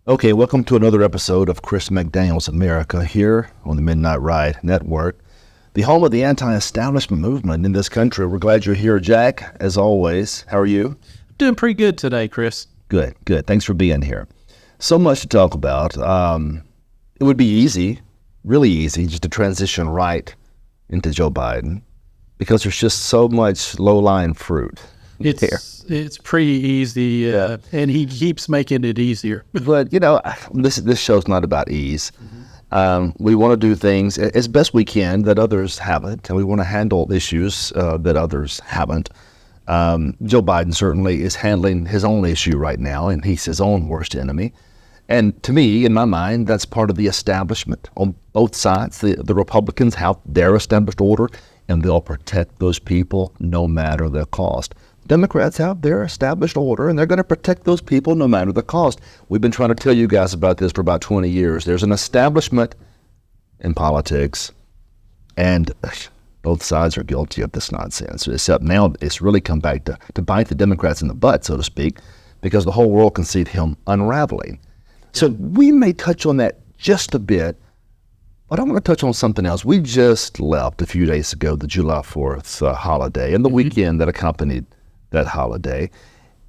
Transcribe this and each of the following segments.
Okay, welcome to another episode of Chris McDaniel's America here on the Midnight Ride Network, the home of the anti-establishment movement in this country. We're glad you're here, Jack, as always. How are you? Doing pretty good today, Chris. Good. Thanks for being here. So much to talk about. It would be easy, really easy, just to transition right into Joe Biden because there's just so much low-lying fruit there. It's pretty easy, and he keeps making it easier. But, this show's not about ease. We want to do things as best we can that others haven't, and we want to handle issues that others haven't. Joe Biden certainly is handling his own issue right now, and he's his own worst enemy. And to me, in my mind, that's part of the establishment on both sides. The Republicans have their established order, and they'll protect those people no matter the cost. Democrats have their established order, and they're going to protect those people no matter the cost. We've been trying to tell you guys about this for about 20 years. There's an establishment in politics, and both sides are guilty of this nonsense, except now it's really come back to bite the Democrats in the butt, so to speak, because the whole world can see him unraveling. So we may touch on that just a bit, but I want to touch on something else. We just left a few days ago the July 4th holiday and the weekend that accompanied that holiday.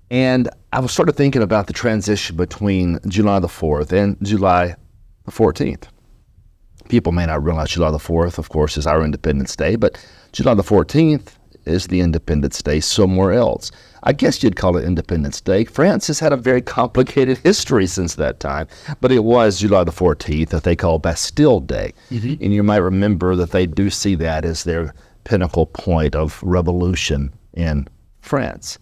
And I was sort of thinking about the transition between July the 4th and July the 14th. People may not realize July the 4th, of course, is our Independence Day, but July the 14th is the Independence Day somewhere else. I guess you'd call it Independence Day. France has had a very complicated history since that time, but it was July the 14th that they call Bastille Day. Mm-hmm. And you might remember that they do see that as their pinnacle point of revolution in France.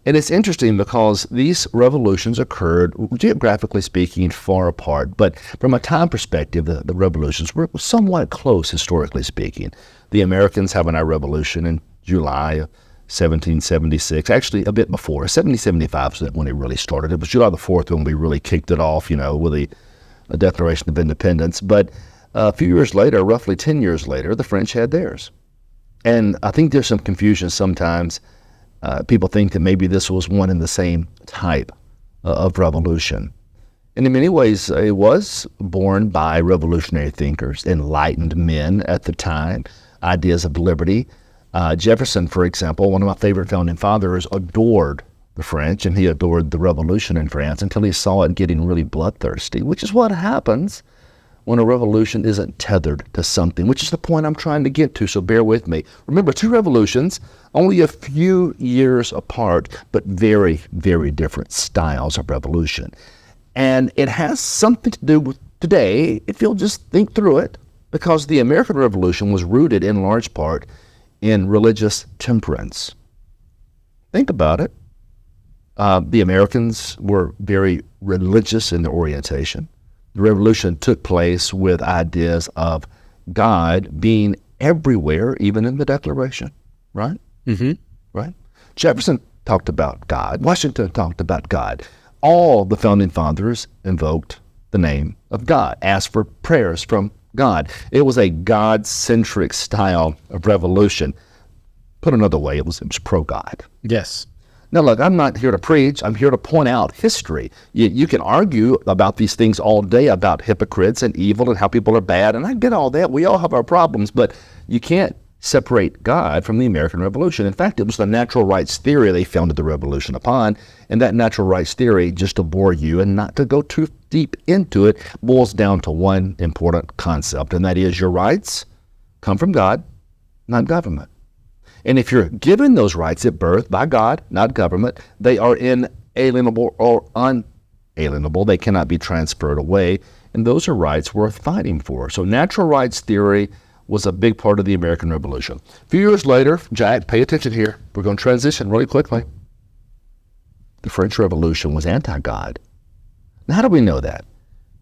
And it's interesting because these revolutions occurred, geographically speaking, far apart. But from a time perspective, the revolutions were somewhat close, historically speaking. The Americans having our revolution in July of 1776, actually a bit before. 1775 is when it really started. It was July the 4th when we really kicked it off, with the Declaration of Independence. But a few years later, roughly 10 years later, the French had theirs. And I think there's some confusion sometimes. People think that maybe this was one and the same type of revolution. And in many ways, it was born by revolutionary thinkers, enlightened men at the time, ideas of liberty. Jefferson, for example, one of my favorite founding fathers, adored the French, and he adored the revolution in France until he saw it getting really bloodthirsty, which is what happens when a revolution isn't tethered to something, which is the point I'm trying to get to, so bear with me. Remember, two revolutions, only a few years apart, but very, very different styles of revolution. And it has something to do with today, if you'll just think through it, because the American Revolution was rooted in large part in religious temperance. Think about it. The Americans were very religious in their orientation. The revolution took place with ideas of God being everywhere, even in the Declaration, right? Mm-hmm. Right? Jefferson talked about God. Washington talked about God. All the founding fathers invoked the name of God, asked for prayers from God. It was a God-centric style of revolution. Put another way, it was pro-God. Yes. Now, look, I'm not here to preach. I'm here to point out history. You can argue about these things all day, about hypocrites and evil and how people are bad, and I get all that. We all have our problems, but you can't separate God from the American Revolution. In fact, it was the natural rights theory they founded the revolution upon, and that natural rights theory, just to bore you and not to go too deep into it, boils down to one important concept, and that is your rights come from God, not government. And if you're given those rights at birth by God, not government, they are inalienable or unalienable. They cannot be transferred away, and those are rights worth fighting for. So natural rights theory was a big part of the American Revolution. A few years later, Jack, pay attention here. We're going to transition really quickly. The French Revolution was anti-God. Now, how do we know that?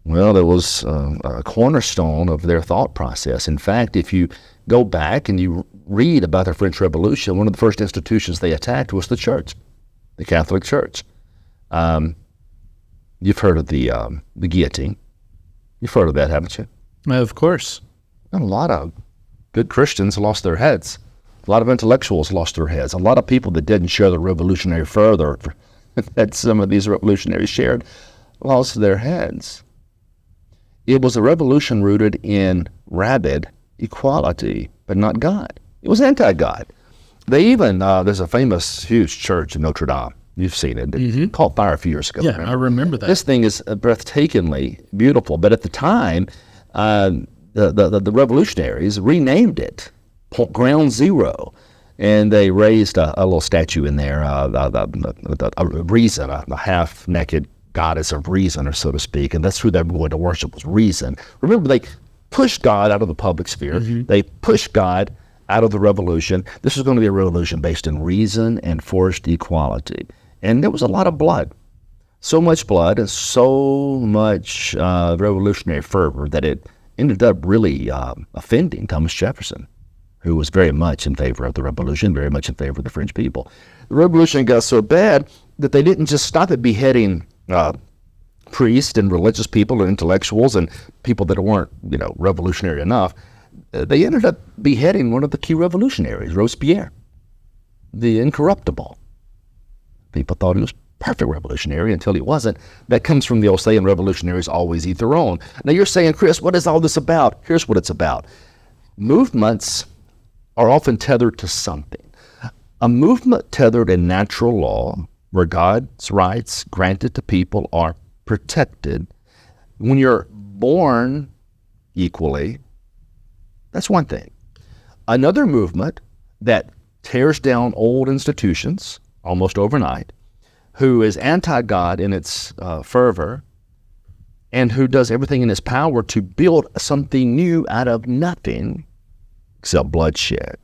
Well, it was a cornerstone of their thought process. In fact, if you go back and you read about the French Revolution, one of the first institutions they attacked was the church, the Catholic Church. You've heard of the guillotine. You've heard of that, haven't you? Of course. A lot of good Christians lost their heads. A lot of intellectuals lost their heads. A lot of people that didn't share the revolutionary fervor that some of these revolutionaries shared lost their heads. It was a revolution rooted in rabid equality, but not God. It was anti-God. They even, there's a famous, huge church in Notre Dame. You've seen it. It caught fire a few years ago. Yeah, I remember that. This thing is breathtakingly beautiful. But at the time, the revolutionaries renamed it Ground Zero. And they raised a little statue in there, a reason, a half-naked goddess of reason, or so to speak. And that's who they were going to worship, was reason. Remember, they pushed God out of the public sphere. They pushed God out of the revolution. This was going to be a revolution based in reason and forced equality. And there was a lot of blood. So much blood and so much revolutionary fervor that it ended up really offending Thomas Jefferson, who was very much in favor of the revolution, very much in favor of the French people. The revolution got so bad that they didn't just stop at beheading priests and religious people and intellectuals and people that weren't, revolutionary enough. They ended up beheading one of the key revolutionaries, Robespierre, the incorruptible. People thought he was perfect revolutionary until he wasn't. That comes from the old saying, revolutionaries always eat their own. Now you're saying, Chris, what is all this about? Here's what it's about. Movements are often tethered to something. A movement tethered in natural law, where God's rights granted to people are protected. When you're born equally, that's one thing. Another movement that tears down old institutions almost overnight, who is anti-God in its fervor, and who does everything in its power to build something new out of nothing except bloodshed.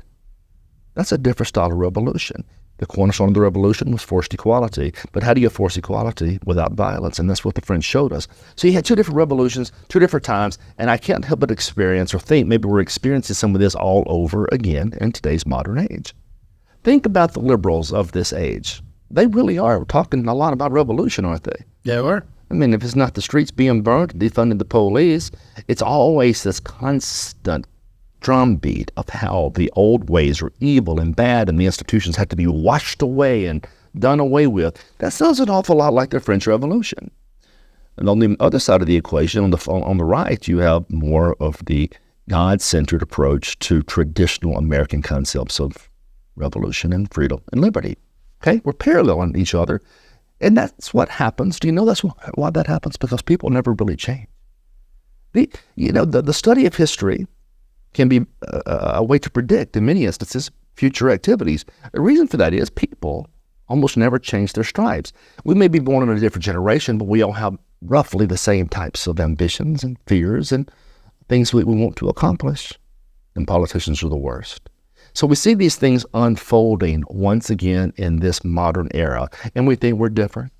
That's a different style of revolution. The cornerstone of the revolution was forced equality. But how do you force equality without violence? And that's what the French showed us. So you had two different revolutions, two different times, and I can't help but experience or think maybe we're experiencing some of this all over again in today's modern age. Think about the liberals of this age. They really are talking a lot about revolution, aren't they? Yeah, we are. I mean, if it's not the streets being burnt, defunding the police, it's always this constant drumbeat of how the old ways are evil and bad and the institutions have to be washed away and done away with. That sounds an awful lot like the French Revolution. And on the other side of the equation, on the right, you have more of the God-centered approach to traditional American concepts of revolution and freedom and liberty. Okay, we're paralleling each other, and that's what happens. Do you know that's why that happens? Because people never really change. The study of history can be a way to predict, in many instances, future activities. The reason for that is people almost never change their stripes. We may be born in a different generation, but we all have roughly the same types of ambitions and fears and things we want to accomplish. And politicians are the worst. So we see these things unfolding once again in this modern era, and we think we're different.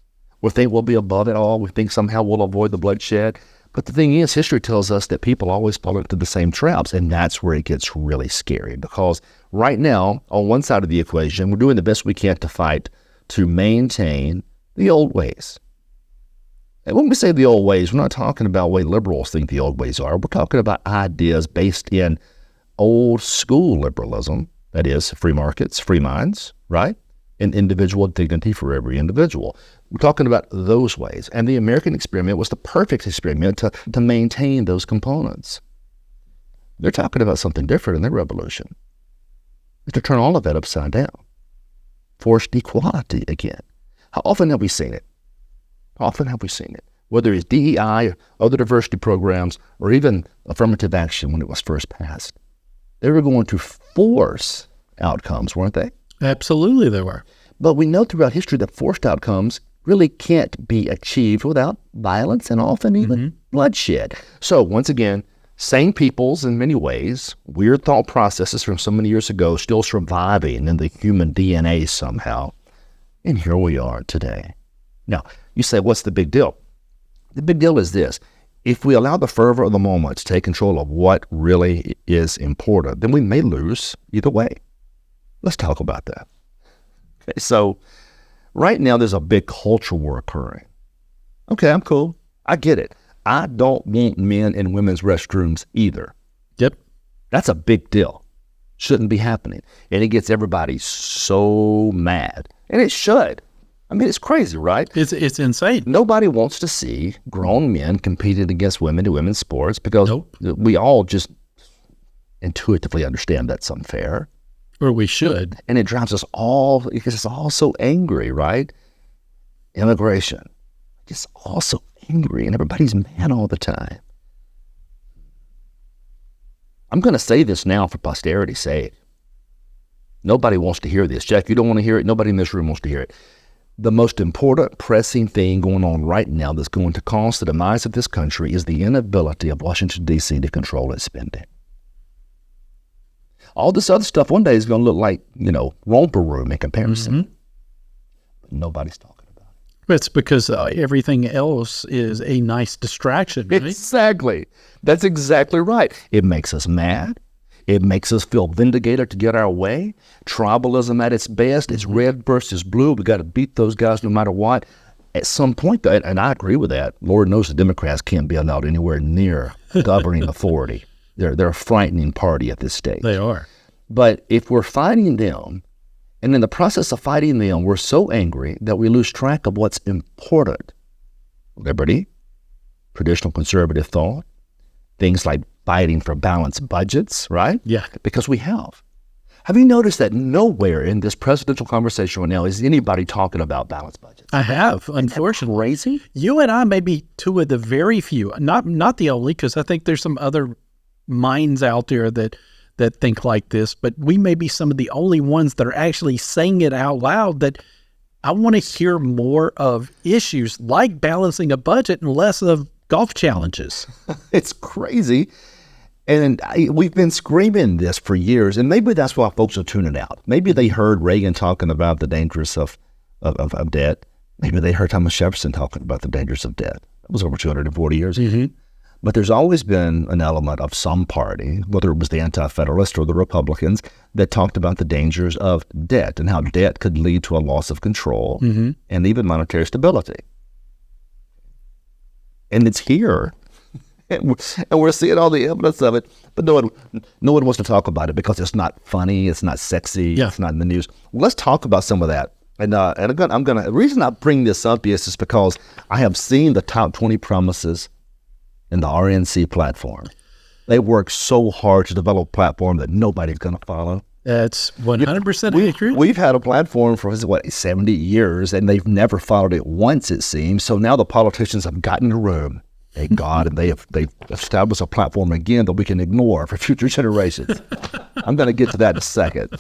We think we'll be above it all. We think somehow we'll avoid the bloodshed. But the thing is, history tells us that people always fall into the same traps, and that's where it gets really scary. Because right now, on one side of the equation, we're doing the best we can to fight to maintain the old ways. And when we say the old ways, we're not talking about the way liberals think the old ways are. We're talking about ideas based in old school liberalism, that is, free markets, free minds, right? And individual dignity for every individual. We're talking about those ways. And the American experiment was the perfect experiment to maintain those components. They're talking about something different in their revolution. It's to turn all of that upside down. Forced equality again. How often have we seen it? How often have we seen it? Whether it's DEI or other diversity programs or even affirmative action when it was first passed. They were going to force outcomes, weren't they? Absolutely they were. But we know throughout history that forced outcomes really can't be achieved without violence and often even bloodshed. So once again, same peoples in many ways, weird thought processes from so many years ago still surviving in the human DNA somehow. And here we are today. Now, you say, what's the big deal? The big deal is this. If we allow the fervor of the moment to take control of what really is important, then we may lose either way. Let's talk about that. Okay, so right now there's a big culture war occurring. Okay, I'm cool. I get it. I don't want men in women's restrooms either. Yep. That's a big deal. Shouldn't be happening. And it gets everybody so mad. And it should. I mean, it's crazy, right? It's insane. Nobody wants to see grown men competing against women in women's sports because Nope. we all just intuitively understand that's unfair. Or we should. And it drives us all, because it's all so angry, right? Immigration, just all so angry, and everybody's mad all the time. I'm going to say this now for posterity's sake. Nobody wants to hear this. Jack, you don't want to hear it. Nobody in this room wants to hear it. The most important pressing thing going on right now that's going to cause the demise of this country is the inability of Washington, D.C. to control its spending. All this other stuff one day is going to look like, romper room in comparison. But nobody's talking about it. It's because everything else is a nice distraction, right? Exactly. That's exactly right. It makes us mad. It makes us feel vindicated to get our way. Tribalism at its best. It's red versus blue. We got to beat those guys no matter what. At some point, and I agree with that, Lord knows the Democrats can't be allowed anywhere near governing authority. They're a frightening party at this stage. They are. But if we're fighting them, and in the process of fighting them, we're so angry that we lose track of what's important. Liberty, traditional conservative thought, things like fighting for balanced budgets, right? Yeah. Because we have. Have you noticed that nowhere in this presidential conversation right now is anybody talking about balanced budgets? I have, unfortunately. Crazy? You and I may be two of the very few, not the only, because I think there's some other minds out there that think like this, but we may be some of the only ones that are actually saying it out loud, that I want to hear more of issues like balancing a budget and less of golf challenges. It's crazy. And we've been screaming this for years, and maybe that's why folks are tuning out. Maybe they heard Reagan talking about the dangers of debt. Maybe they heard Thomas Jefferson talking about the dangers of debt. That was over 240 years ago. Mm-hmm. But there's always been an element of some party, whether it was the Anti-Federalists or the Republicans, that talked about the dangers of debt and how debt could lead to a loss of control and even monetary stability. And it's here. And we're seeing all the evidence of it, but no one wants to talk about it because it's not funny, it's not sexy, It's not in the news. Well, let's talk about some of that. And the reason I bring this up is just because I have seen the top 20 promises in the RNC platform. They work so hard to develop a platform that nobody's going to follow. That's 100% accurate. We've had a platform for 70 years, and they've never followed it once, it seems. So now the politicians have gotten in the room. Thank God, and they've established a platform again that we can ignore for future generations. I'm going to get to that in a second.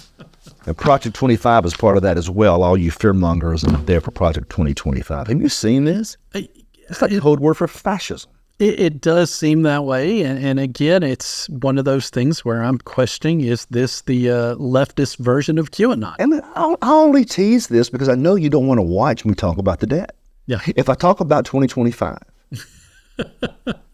And Project 25 is part of that as well. All you fearmongers are there for Project 2025. Have you seen this? It's like a code word for fascism. It does seem that way. And again, it's one of those things where I'm questioning, is this the leftist version of QAnon? And I'll only tease this because I know you don't want to watch me talk about the debt. Yeah. If I talk about 2025,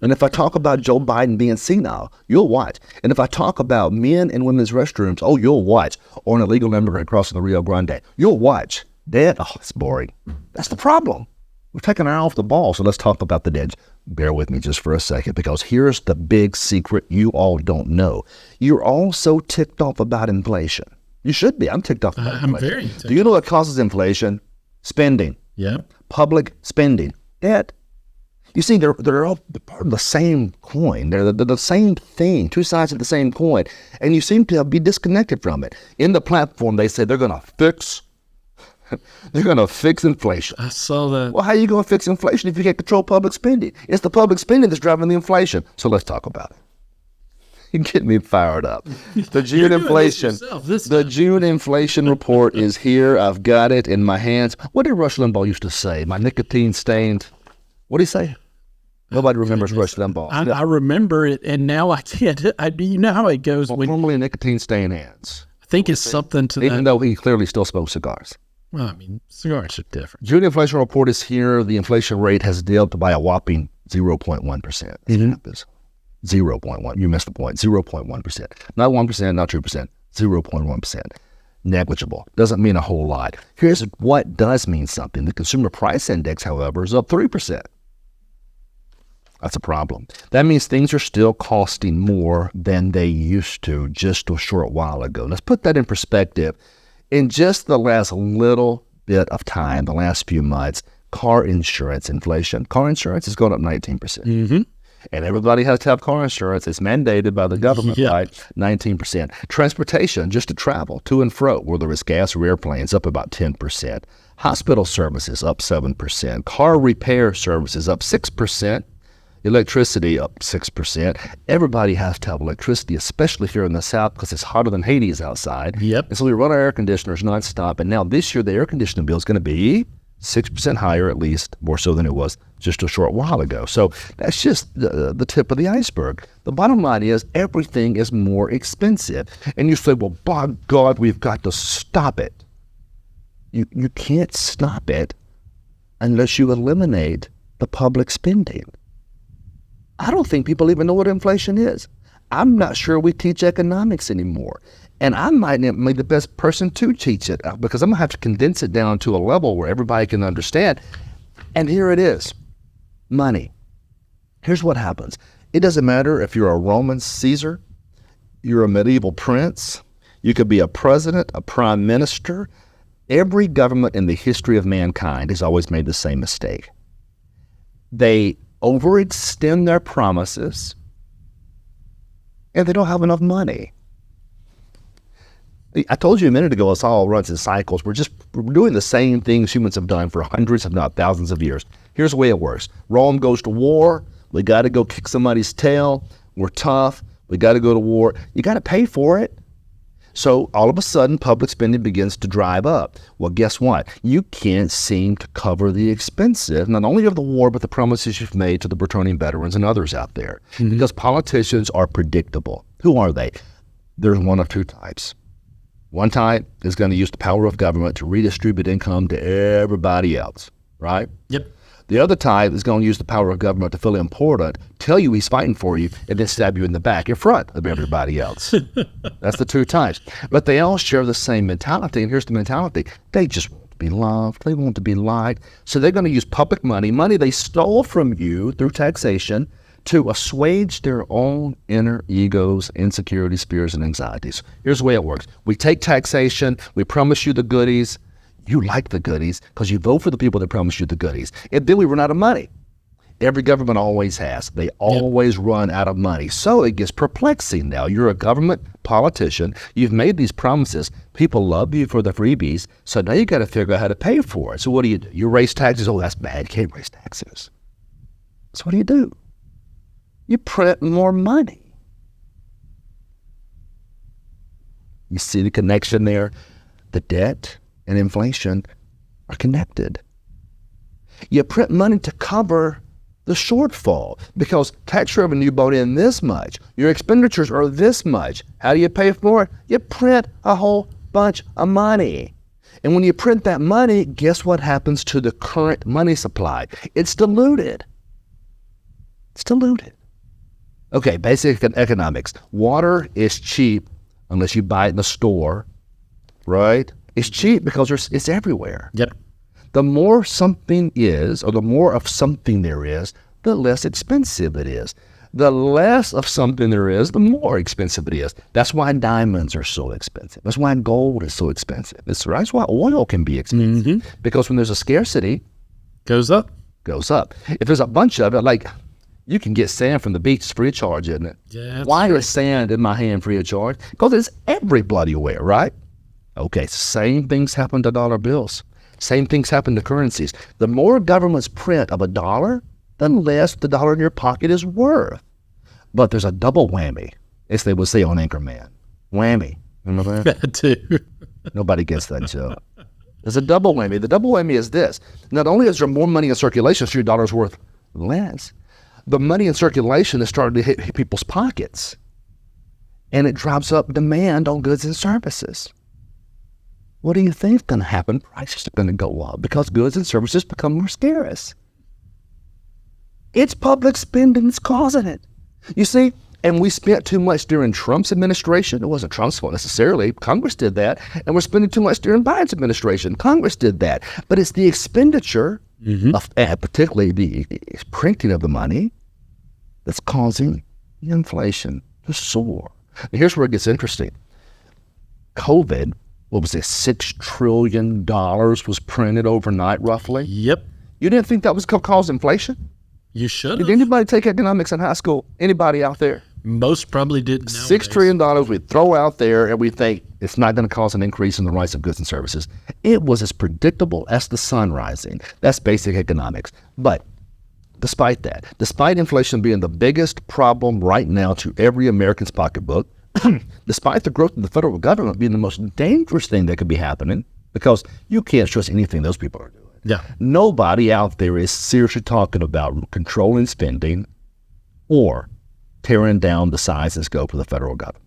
and if I talk about Joe Biden being senile, you'll watch. And if I talk about men and women's restrooms, you'll watch. Or an illegal immigrant crossing the Rio Grande, you'll watch. Debt, it's boring. That's the problem. We're taking our eye off the ball, so let's talk about the debt. Bear with me just for a second, because here's the big secret you all don't know. You're all so ticked off about inflation. You should be. I'm ticked off about inflation. I'm very ticked. Do you know what causes inflation? Spending. Yeah. Public spending. Debt. You see, they're all part of the same coin. They're the same thing, two sides of the same coin. And you seem to be disconnected from it. In the platform, they say they're going to fix inflation. I saw that. Well, how are you going to fix inflation if you can't control public spending? It's the public spending that's driving the inflation. So let's talk about it. You get me fired up. The June June inflation report is here. I've got it in my hands. What did Rush Limbaugh used to say? My nicotine stained. What did he say? Nobody remembers Rush Limbaugh. I remember it, and now I can't. You know how it goes. Well, formerly nicotine stained hands. I think it's something to Even though he clearly still smokes cigars. Well, I mean, cigars are different. June inflation report is here. The inflation rate has dipped by a whopping 0.1%. 0.1. You missed the point. 0.1%. Not 1%, not 2%. 0.1%. Negligible. Doesn't mean a whole lot. Here's what does mean something. The consumer price index, however, is up 3%. That's a problem. That means things are still costing more than they used to just a short while ago. Let's put that in perspective. In just the last little bit of time, the last few months, car insurance inflation. Car insurance is going up 19%. Mm-hmm. And everybody has to have car insurance. It's mandated by the government, right? 19%. Transportation, just to travel to and fro, whether it's gas or airplanes, up about 10%. Hospital services up 7%. Car repair services up 6%. Electricity up 6%. Everybody has to have electricity, especially here in the South, because it's hotter than Hades outside. Yep. And so we run our air conditioners nonstop. And now this year, the air conditioning bill is going to be 6% higher, at least, more so than it was just a short while ago. So that's just the tip of the iceberg. The bottom line is everything is more expensive. And you say, well, by God, we've got to stop it. You can't stop it unless you eliminate the public spending. I don't think people even know what inflation is. I'm not sure we teach economics anymore. And I might not be the best person to teach it because I'm going to have to condense it down to a level where everybody can understand. And here it is, money. Here's what happens. It doesn't matter if you're a Roman Caesar, you're a medieval prince, you could be a president, a prime minister. Every government in the history of mankind has always made the same mistake. They overextend their promises and they don't have enough money. I told you a minute ago, it's all runs in cycles. We're doing the same things humans have done for hundreds, if not thousands of years. Here's the way it works. Rome goes to war. We got to go kick somebody's tail. We're tough. We got to go to war. You got to pay for it. So all of a sudden, public spending begins to drive up. Well, guess what? You can't seem to cover the expenses, not only of the war, but the promises you've made to the returning veterans and others out there. Mm-hmm. Because politicians are predictable. Who are they? There's one of two types. One type is going to use the power of government to redistribute income to everybody else, right? Yep. The other type is going to use the power of government to feel important, tell you he's fighting for you, and then stab you in the back in front of everybody else. That's the two types. But they all share the same mentality, and here's the mentality. They just want to be loved. They want to be liked. So they're going to use public money they stole from you through taxation, to assuage their own inner egos, insecurities, fears, and anxieties. Here's the way it works. We take taxation. We promise you the goodies. You like the goodies because you vote for the people that promise you the goodies. And then we run out of money. Every government always has. They always run out of money. So it gets perplexing now. You're a government politician. You've made these promises. People love you for the freebies. So now you got to figure out how to pay for it. So what do? You raise taxes. Oh, that's bad. You can't raise taxes. So what do? You print more money. You see the connection there? The debt and inflation are connected. You print money to cover the shortfall because tax revenue brought in this much. Your expenditures are this much. How do you pay for it? You print a whole bunch of money. And when you print that money, guess what happens to the current money supply? It's diluted. It's diluted. Okay, basic economics. Water is cheap unless you buy it in the store, right? It's cheap because it's everywhere. Yep. The more something is, or the more of something there is, the less expensive it is. The less of something there is, the more expensive it is. That's why diamonds are so expensive. That's why gold is so expensive. That's why oil can be expensive. Mm-hmm. Because when there's a scarcity, goes up. If there's a bunch of it, like you can get sand from the beach free of charge, isn't it? Yeah. Why is sand in my hand free of charge? Because it's every bloody where, right? Okay, same things happen to dollar bills. Same things happen to currencies. The more governments print of a dollar, the less the dollar in your pocket is worth. But there's a double whammy, as they would say on Anchorman. Whammy. Remember that? That too. Nobody gets that joke. There's a double whammy. The double whammy is this. Not only is there more money in circulation, so your dollar's worth less, the money in circulation is starting to hit people's pockets. And it drives up demand on goods and services. What do you think is going to happen? Prices are going to go up because goods and services become more scarce. It's public spending that's causing it. You see, and we spent too much during Trump's administration. It wasn't Trump's fault necessarily. Congress did that. And we're spending too much during Biden's administration. Congress did that. But it's the expenditure, of, particularly the printing of the money, that's causing inflation to soar. And here's where it gets interesting. COVID what was it, $6 trillion was printed overnight, roughly. Yep. You didn't think that was going to cause inflation? You should Did have. anybody take economics in high school? Anybody out there? Most probably didn't. $6 trillion we throw out there, and we think it's not going to cause an increase in the price of goods and services. It was as predictable as the sun rising. That's basic economics. But despite that, despite inflation being the biggest problem right now to every American's pocketbook, despite the growth of the federal government being the most dangerous thing that could be happening, because you can't trust anything those people are doing. Yeah. Nobody out there is seriously talking about controlling spending or tearing down the size and scope of the federal government.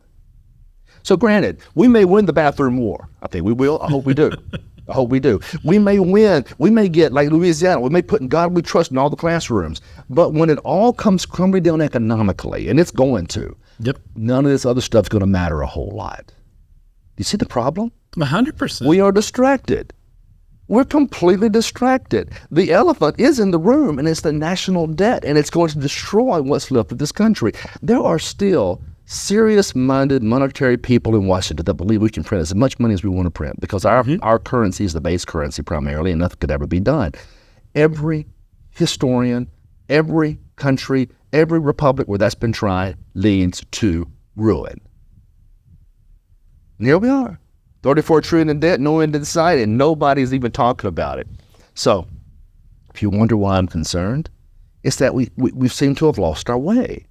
So granted, we may win the bathroom war. I think we will. I hope we do. I hope we do. We may win. We may get, like Louisiana, we may put in God we trust in all the classrooms. But when it all comes crumbling down economically, and it's going to, Yep. none of this other stuff's going to matter a whole lot. Do you see the problem? 100%. We are distracted. We're completely distracted. The elephant is in the room, and it's the national debt, and it's going to destroy what's left of this country. There are still serious-minded monetary people in Washington that believe we can print as much money as we want to print because our currency is the base currency primarily, and nothing could ever be done. Every historian, every country, every republic where that's been tried leads to ruin. And here we are. 34 trillion in debt, no end in sight, and nobody's even talking about it. So, if you wonder why I'm concerned, it's that we seem to have lost our way.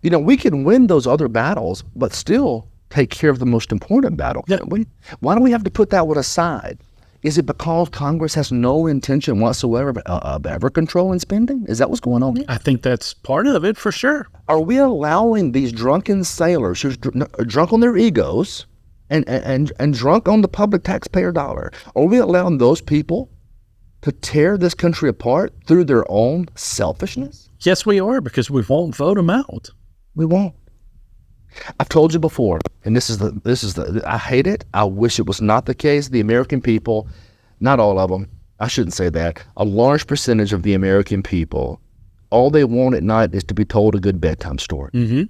You know, we can win those other battles, but still take care of the most important battle, can't we? Why do we have to put that one aside? Is it because Congress has no intention whatsoever of ever controlling spending? Is that what's going on here? I think that's part of it for sure. Are we allowing these drunken sailors who's drunk on their egos and drunk on the public taxpayer dollar, are we allowing those people to tear this country apart through their own selfishness? Yes, we are, because we won't vote them out. We won't. I've told you before, and this is the I hate it. I wish it was not the case. The American people, not all of them, I shouldn't say that, a large percentage of the American people, all they want at night is to be told a good bedtime story. Mm-hmm.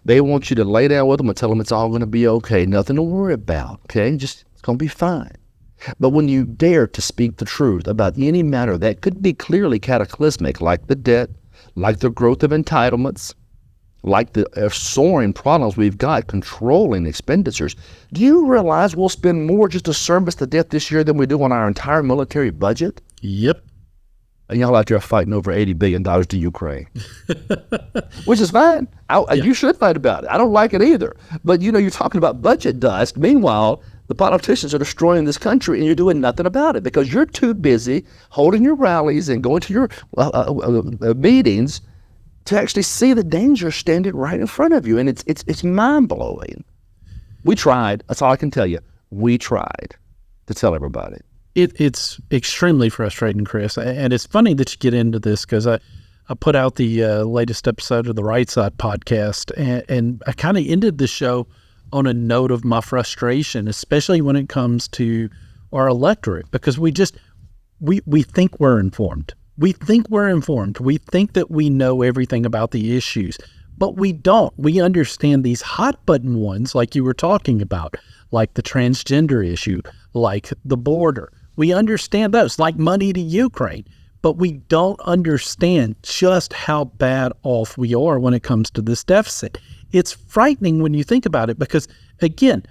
They want you to lay down with them and tell them it's all going to be okay, nothing to worry about, okay? Just, it's going to be fine. But when you dare to speak the truth about any matter that could be clearly cataclysmic, like the debt, like the growth of entitlements, like the soaring problems we've got controlling expenditures, do you realize we'll spend more just to service the debt this year than we do on our entire military budget? Yep. And y'all out there fighting over $80 billion to Ukraine, which is fine. You should fight about it. I don't like it either. But, you know, you're talking about budget dust. Meanwhile, the politicians are destroying this country, and you're doing nothing about it because you're too busy holding your rallies and going to your meetings to actually see the danger standing right in front of you. And it's mind-blowing. We tried. That's all I can tell you. We tried to tell everybody. It's extremely frustrating, Chris. And it's funny that you get into this because I put out the latest episode of the Right Side podcast, and I kind of ended the show on a note of my frustration, especially when it comes to our electorate, because we think we're informed. We think we're informed. We think that we know everything about the issues, but we don't. We understand these hot button ones like you were talking about, like the transgender issue, like the border. We understand those, like money to Ukraine, but we don't understand just how bad off we are when it comes to this deficit. It's frightening when you think about it because, again,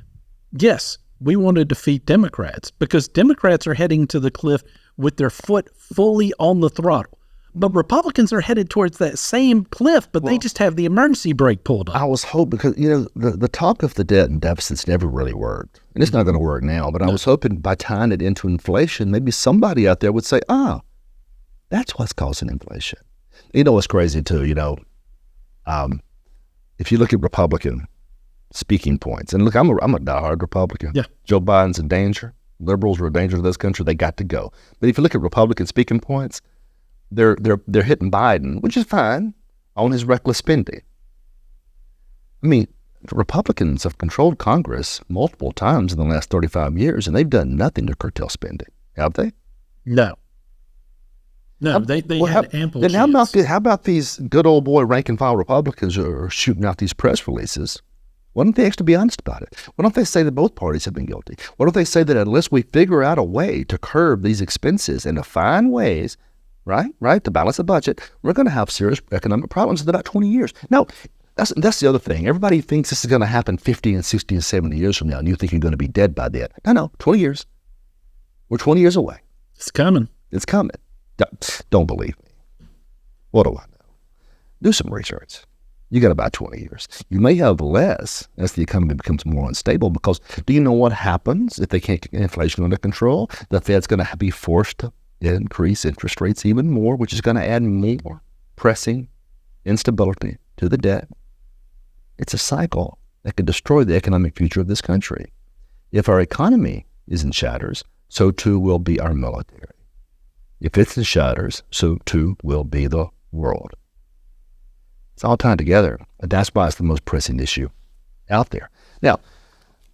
yes, we want to defeat Democrats because Democrats are heading to the cliff with their foot fully on the throttle. But Republicans are headed towards that same cliff, but they just have the emergency brake pulled up. I was hoping, because, you know, the talk of the debt and deficits never really worked. And it's not going to work now, but I was hoping by tying it into inflation, maybe somebody out there would say, that's what's causing inflation. You know what's crazy, too, you know, if you look at Republican speaking points, and look, I'm a diehard Republican. Yeah. Joe Biden's in danger. Liberals are a danger to this country. They got to go. But if you look at Republican speaking points, they're hitting Biden, which is fine, on his reckless spending. I mean, the Republicans have controlled Congress multiple times in the last 35 years, and they've done nothing to curtail spending, have they? No, they had ample Then chance. how about these good old boy rank and file Republicans who are shooting out these press releases Why don't they actually be honest about it? Why don't they say that both parties have been guilty? Why don't they say that unless we figure out a way to curb these expenses and to find ways, right, to balance the budget, we're going to have serious economic problems in about 20 years. No, that's the other thing. Everybody thinks this is going to happen 50 and 60 and 70 years from now, and you think you're going to be dead by then. No, 20 years. We're 20 years away. It's coming. It's coming. Don't believe me. What do I know? Do some research. You got about 20 years. You may have less as the economy becomes more unstable, because do you know what happens if they can't get inflation under control? The Fed's going to be forced to increase interest rates even more, which is going to add more pressing instability to the debt. It's a cycle that could destroy the economic future of this country. If our economy is in shatters, so too will be our military. If it's in shatters, so too will be the world. It's all tied together, and that's why it's the most pressing issue out there. Now,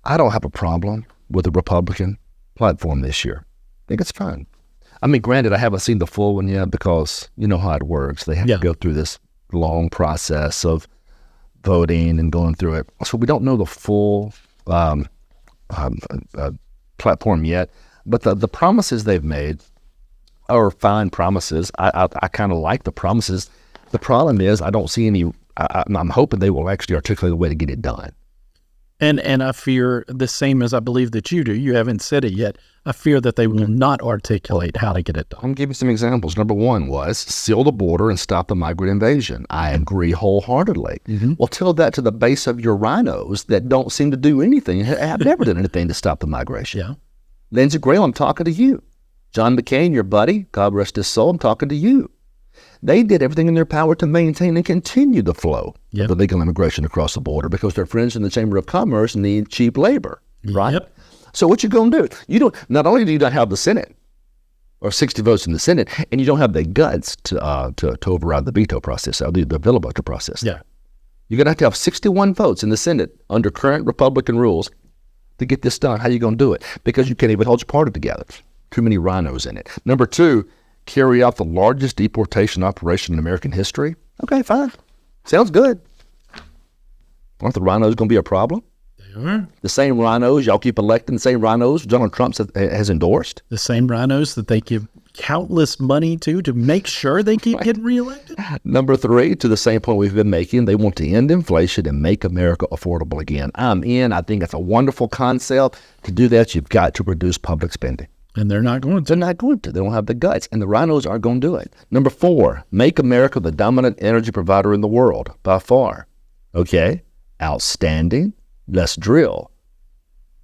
I don't have a problem with the Republican platform this year. I think it's fine. I mean, granted, I haven't seen the full one yet, because you know how it works. They have to go through this long process of voting and going through it. So we don't know the full platform yet. But the promises they've made are fine promises. I kind of like the promises. The problem is I don't see any. I'm hoping they will actually articulate a way to get it done. And I fear the same as I believe that you do. You haven't said it yet. I fear that they will not articulate how to get it done. I'm going to give you some examples. Number one was seal the border and stop the migrant invasion. I agree wholeheartedly. Mm-hmm. Well, tell that to the base of your rhinos that don't seem to do anything, have never done anything to stop the migration. Yeah. Lindsey Graham, I'm talking to you. John McCain, your buddy, God rest his soul, I'm talking to you. They did everything in their power to maintain and continue the flow of the legal immigration across the border, because their friends in the Chamber of Commerce need cheap labor, right? Yep. So what you going to do? You don't. Not only do you not have the Senate, or 60 votes in the Senate, and you don't have the guts to override the veto process, or the filibuster process. Yeah. You're going to have 61 votes in the Senate under current Republican rules to get this done. How are you going to do it? Because you can't even hold your party together. Too many rhinos in it. Number two, carry out the largest deportation operation in American history. Okay, fine. Sounds good. Aren't the rhinos going to be a problem? They are. The same rhinos y'all keep electing, the same rhinos Donald Trump has endorsed. The same rhinos that they give countless money to make sure they keep getting reelected. Number three, to the same point we've been making, they want to end inflation and make America affordable again. I'm in. I think it's a wonderful concept. To do that, you've got to reduce public spending. And they're not going to. They're not going to. They don't have the guts. And the rhinos aren't going to do it. Number four, make America the dominant energy provider in the world by far. Okay? Outstanding. Let's drill.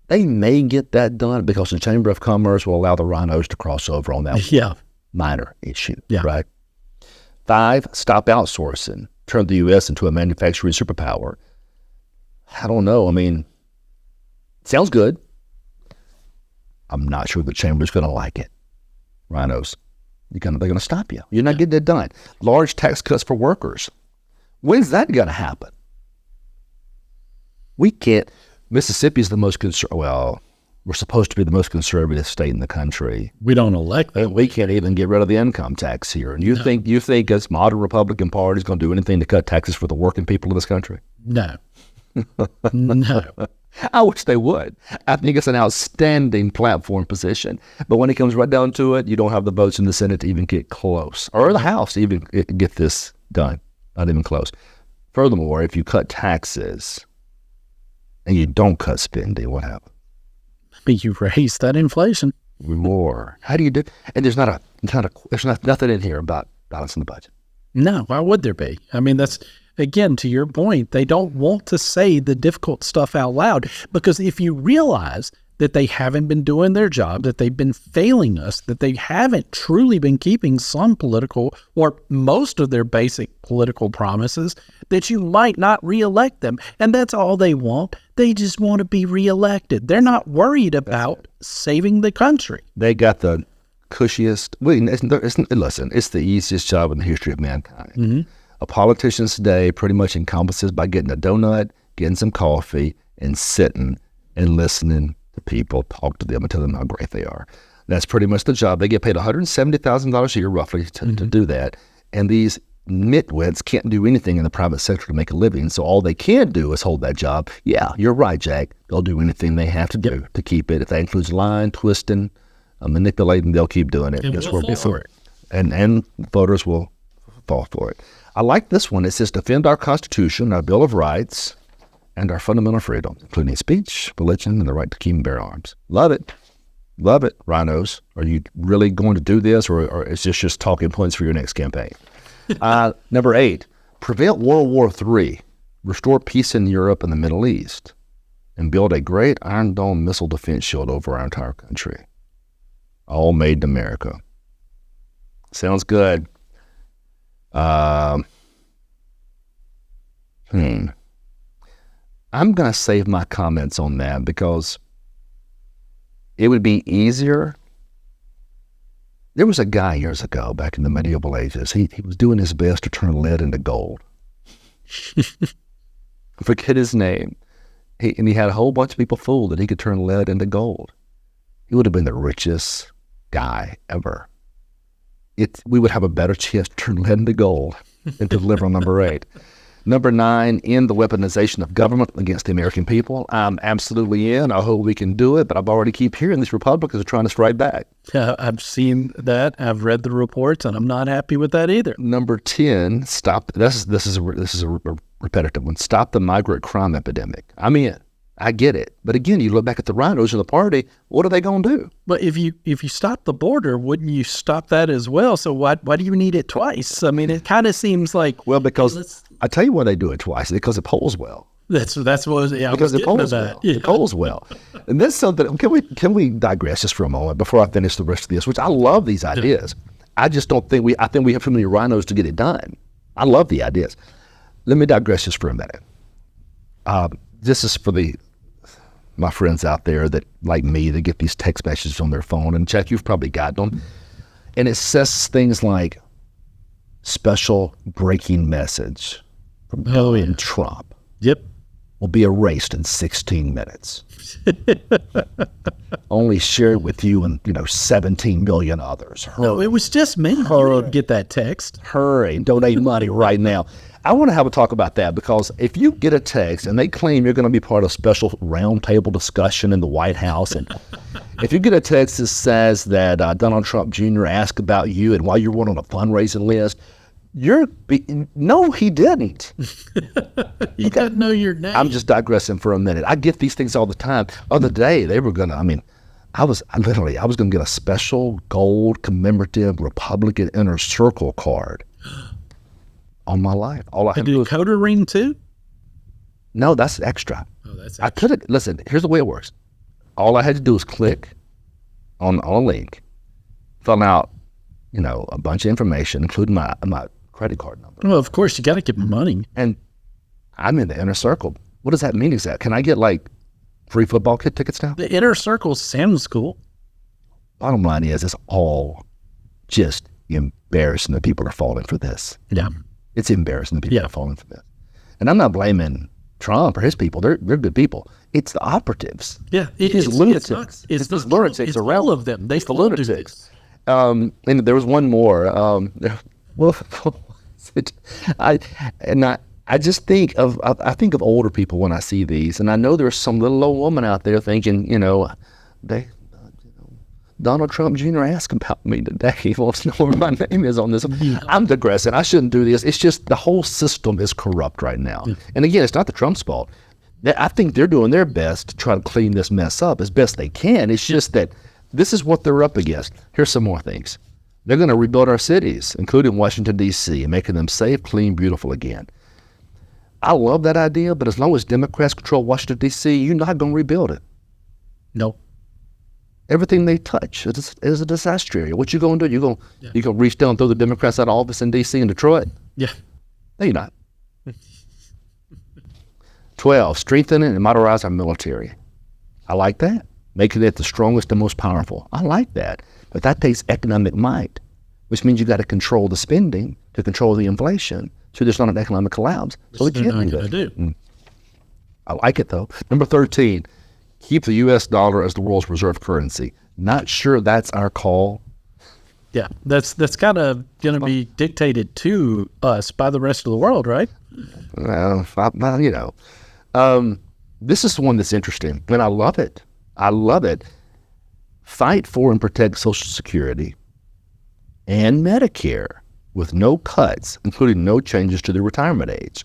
They may get that done because the Chamber of Commerce will allow the rhinos to cross over on that minor issue, right? 5, stop outsourcing. Turn the U.S. into a manufacturing superpower. I don't know. I mean, sounds good. I'm not sure the Chamber's going to like it. Rhinos, they're going to stop you. You're not getting it done. Large tax cuts for workers. When's that going to happen? We can't. Mississippi is the most well, we're supposed to be the most conservative state in the country. We don't elect them. And we can't even get rid of the income tax here. And you think this modern Republican Party is going to do anything to cut taxes for the working people of this country? No. No. I wish they would. I think it's an outstanding platform position. But when it comes right down to it, you don't have the votes in the Senate to even get close, or the House to even get this done. Not even close. Furthermore, if you cut taxes and you don't cut spending, what happens? You raise that inflation. More. How do you do? And there's nothing in here about balancing the budget. No, why would there be? I mean, that's, again, to your point, they don't want to say the difficult stuff out loud, because if you realize that they haven't been doing their job, that they've been failing us, that they haven't truly been keeping some political or most of their basic political promises, that you might not reelect them. And that's all they want. They just want to be reelected. They're not worried about saving the country. They got the cushiest, listen, it's the easiest job in the history of mankind. Mm-hmm. A politician's day pretty much encompasses by getting a donut, getting some coffee, and sitting and listening to people, talk to them and tell them how great they are. That's pretty much the job. They get paid $170,000 a year roughly to do that. And these nitwits can't do anything in the private sector to make a living, so all they can do is hold that job. Yeah, you're right, Jack. They'll do anything they have to do to keep it. If that includes lying, twisting, manipulating, they'll keep doing it. And we'll fall for it. And voters will fall for it. I like this one. It says, defend our Constitution, our Bill of Rights, and our fundamental freedom, including speech, religion, and the right to keep and bear arms. Love it. Love it, rhinos. Are you really going to do this, or is this just talking points for your next campaign? Number 8, prevent World War III, restore peace in Europe and the Middle East, and build a great Iron Dome missile defense shield over our entire country. All made in America. Sounds good. I'm going to save my comments on that because it would be easier. There was a guy years ago, back in the medieval ages, he was doing his best to turn lead into gold. Forget his name. He had a whole bunch of people fooled that he could turn lead into gold. He would have been the richest guy ever. We would have a better chance to turn lead into gold than to deliver on number 8. Number 9, end the weaponization of government against the American people. I'm absolutely in. I hope we can do it, but I've already keep hearing these Republicans are trying to strike back. I've seen that. I've read the reports, and I'm not happy with that either. Number 10, stop. This is a repetitive one. Stop the migrant crime epidemic. I'm in. I get it. But again, you look back at the rhinos in the party, what are they going to do? But if you stop the border, wouldn't you stop that as well? So why do you need it twice? I mean, it kind of seems like... Well, because I tell you why they do it twice, because it polls well. That's what because it polls well. Yeah. It polls well. And that's something, can we digress just for a moment before I finish the rest of this, which I love these ideas. I just don't think I think we have too many rhinos to get it done. I love the ideas. Let me digress just for a minute. This is for my friends out there that, like me, they get these text messages on their phone. And Jack, you've probably gotten them. And it says things like special breaking message from Donald Trump. Yep. Will be erased in 16 minutes. Only shared with you and 17 million others. Hurry. No, it was just me. Hurry. Get that text. Hurry, donate money right now. I want to have a talk about that because if you get a text and they claim you're going to be part of a special roundtable discussion in the White House, and if you get a text that says that Donald Trump Jr. asked about you and why you weren't on a fundraising list, no, he didn't. You got to know your name. I'm just digressing for a minute. I get these things all the time. Other day, they were going to, I was going to get a special gold commemorative Republican Inner Circle card on my life. All I had to do was decoder ring too? No, that's extra. Oh, that's extra. I could have, listen, here's the way it works. All I had to do was click on a link, fill out, a bunch of information, including my credit card number. Well, of course, you got to give them money. And I'm in the Inner Circle. What does that mean exactly? Can I get free football tickets now? The Inner Circle sounds cool. Bottom line is, it's all just embarrassing that people are falling for this. Yeah. It's embarrassing that people are falling for this. And I'm not blaming Trump or his people. They're good people. It's the operatives. Yeah. It's lunatics. It's those lunatics around. All of them. They the lunatics. And there was one more. I just think of older people when I see these, and I know there's some little old woman out there thinking, Donald Trump Jr. asked about me today. He wants to know where my name is on this. Yeah. I'm digressing. I shouldn't do this. It's just the whole system is corrupt right now. Yeah. And again, it's not the Trump's fault. I think they're doing their best to try to clean this mess up as best they can. It's just that this is what they're up against. Here's some more things. They're going to rebuild our cities, including Washington, D.C., and making them safe, clean, beautiful again. I love that idea, but as long as Democrats control Washington, D.C., you're not going to rebuild it. No. Everything they touch is a disaster area. What you going to do? You going to reach down and throw the Democrats out of office in D.C. and Detroit? Yeah. No, you're not. 12, strengthen and modernize our military. I like that. Making it the strongest and most powerful. I like that. But that takes economic might, which means you got to control the spending to control the inflation so there's not an economic collapse. So we can't do that. I like it, though. Number 13, keep the U.S. dollar as the world's reserve currency. Not sure that's our call. Yeah, that's kind of going to be dictated to us by the rest of the world, right? Well, this is the one that's interesting, and I love it. Fight for and protect Social Security and Medicare with no cuts, including no changes to the retirement age.